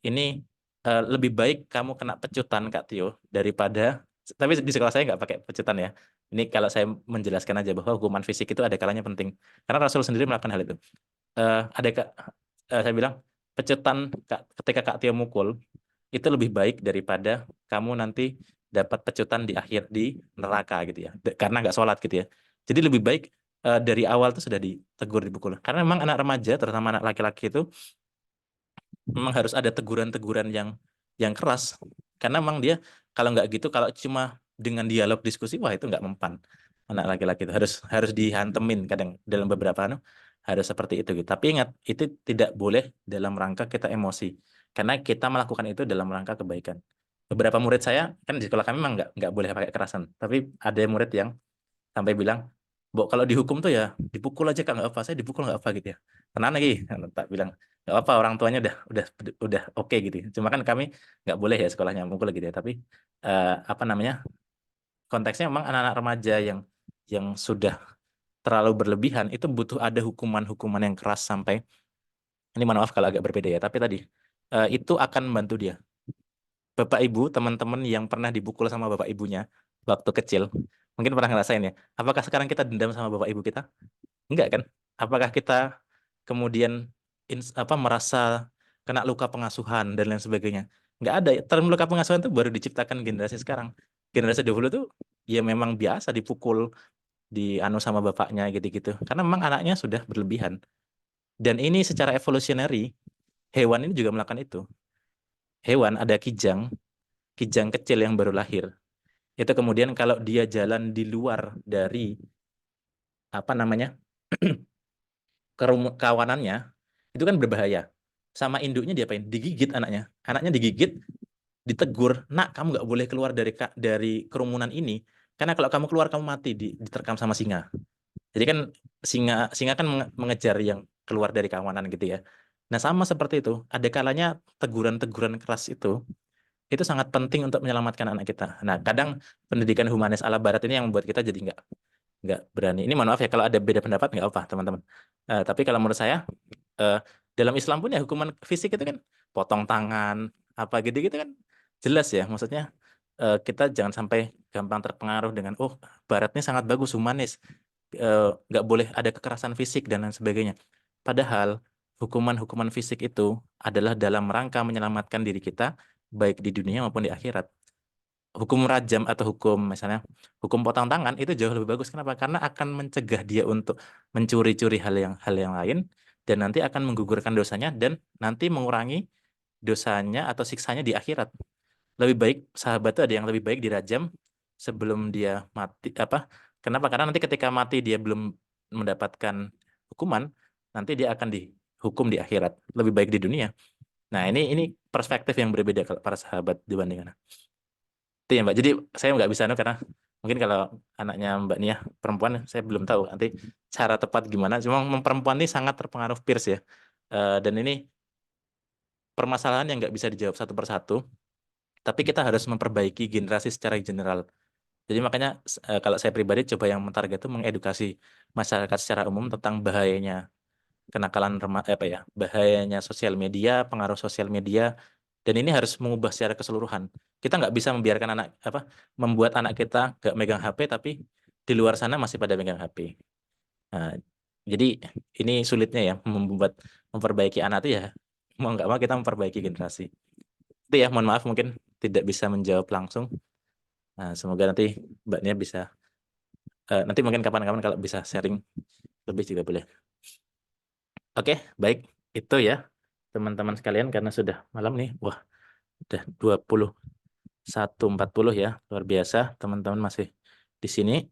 ini lebih baik kamu kena pecutan, Kak Tio, daripada, tapi di sekolah saya nggak pakai pecutan ya. Ini kalau saya menjelaskan aja bahwa hukuman fisik itu ada kalanya penting. Karena Rasul sendiri melakukan hal itu. Saya bilang, pecutan ketika Kak Tio mukul, itu lebih baik daripada kamu nanti dapat pecutan di akhir di neraka gitu ya, karena nggak sholat gitu ya. Jadi lebih baik dari awal tuh sudah ditegur, dipukul. Karena memang anak remaja, terutama anak laki-laki itu memang harus ada teguran-teguran yang keras. Karena memang dia kalau nggak gitu, kalau cuma dengan dialog diskusi, wah itu nggak mempan. Anak laki-laki itu harus dihantemin kadang dalam beberapa harus seperti itu gitu. Tapi ingat, itu tidak boleh dalam rangka kita emosi. Karena kita melakukan itu dalam rangka kebaikan. Beberapa murid saya kan di sekolah kami memang nggak boleh pakai kekerasan. Tapi ada murid yang sampai bilang, "Bu, kalau dihukum tuh ya dipukul aja Kak, nggak apa, saya dipukul nggak apa gitu ya." Tenang lagi, tak bilang nggak apa, orang tuanya udah oke gitu. Cuma kan kami nggak boleh ya sekolahnya mukul gitu ya. Tapi apa namanya, konteksnya memang anak-anak remaja yang sudah terlalu berlebihan, itu butuh ada hukuman-hukuman yang keras sampai, ini mohon maaf kalau agak berbeda ya, tapi tadi itu akan membantu dia. Bapak Ibu, teman-teman yang pernah dipukul sama bapak ibunya waktu kecil, mungkin pernah ngerasain ya. Apakah sekarang kita dendam sama bapak ibu kita? Enggak kan? Apakah kita kemudian merasa kena luka pengasuhan dan lain sebagainya? Enggak ada. Term luka pengasuhan itu baru diciptakan generasi sekarang. Generasi dahulu tuh ya memang biasa dipukul, dianu sama bapaknya gitu-gitu. Karena memang anaknya sudah berlebihan. Dan ini secara evolutionary, hewan ini juga melakukan itu. Hewan ada kijang kecil yang baru lahir. Itu kemudian kalau dia jalan di luar dari kawanannya, itu kan berbahaya. Sama induknya diapain? Digigit anaknya. Anaknya digigit, ditegur, "Nak, kamu nggak boleh keluar dari kerumunan ini, karena kalau kamu keluar kamu mati, diterkam sama singa." Jadi kan singa kan mengejar yang keluar dari kawanan gitu ya. Nah, sama seperti itu. Ada kalanya teguran-teguran keras itu sangat penting untuk menyelamatkan anak kita. Nah, kadang pendidikan humanis ala barat ini yang membuat kita jadi nggak berani. Ini mohon maaf ya kalau ada beda pendapat, nggak apa teman-teman. Tapi kalau menurut saya dalam Islam pun ya hukuman fisik itu kan potong tangan apa gitu-gitu kan jelas ya. Maksudnya kita jangan sampai gampang terpengaruh dengan barat ini sangat bagus humanis, nggak boleh ada kekerasan fisik dan lain sebagainya. Padahal hukuman-hukuman fisik itu adalah dalam rangka menyelamatkan diri kita baik di dunia maupun di akhirat. Hukum rajam atau misalnya hukum potong tangan itu jauh lebih bagus. Kenapa? Karena akan mencegah dia untuk mencuri-curi hal yang lain, dan nanti akan menggugurkan dosanya dan nanti mengurangi dosanya atau siksanya di akhirat. Lebih baik sahabat itu ada yang lebih baik dirajam sebelum dia mati. Kenapa? Karena nanti ketika mati dia belum mendapatkan hukuman, nanti dia akan dihukum di akhirat. Lebih baik di dunia. Nah, ini perspektif yang berbeda kalau para sahabat dibandingkan. Itu ya Mbak. Jadi saya nggak bisa karena mungkin kalau anaknya Mbak Nia perempuan, saya belum tahu nanti cara tepat gimana. Cuma perempuan ini sangat terpengaruh peers ya. Dan ini permasalahan yang nggak bisa dijawab satu persatu. Tapi kita harus memperbaiki generasi secara general. Jadi makanya kalau saya pribadi coba yang mentarget itu mengedukasi masyarakat secara umum tentang bahayanya kenakalan bahayanya sosial media, pengaruh sosial media, dan ini harus mengubah secara keseluruhan. Kita nggak bisa membiarkan membuat anak kita nggak megang HP tapi di luar sana masih pada megang HP. Nah, jadi ini sulitnya ya memperbaiki anak itu ya mau nggak mau kita memperbaiki generasi. Itu ya, mohon maaf mungkin tidak bisa menjawab langsung. Nah, semoga nanti Mbak Nia bisa nanti mungkin kapan-kapan kalau bisa sharing lebih juga boleh. Oke, baik. Itu ya teman-teman sekalian karena sudah malam nih. Wah, udah 21.40 ya. Luar biasa teman-teman masih di sini.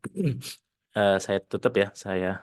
Saya tutup ya. Saya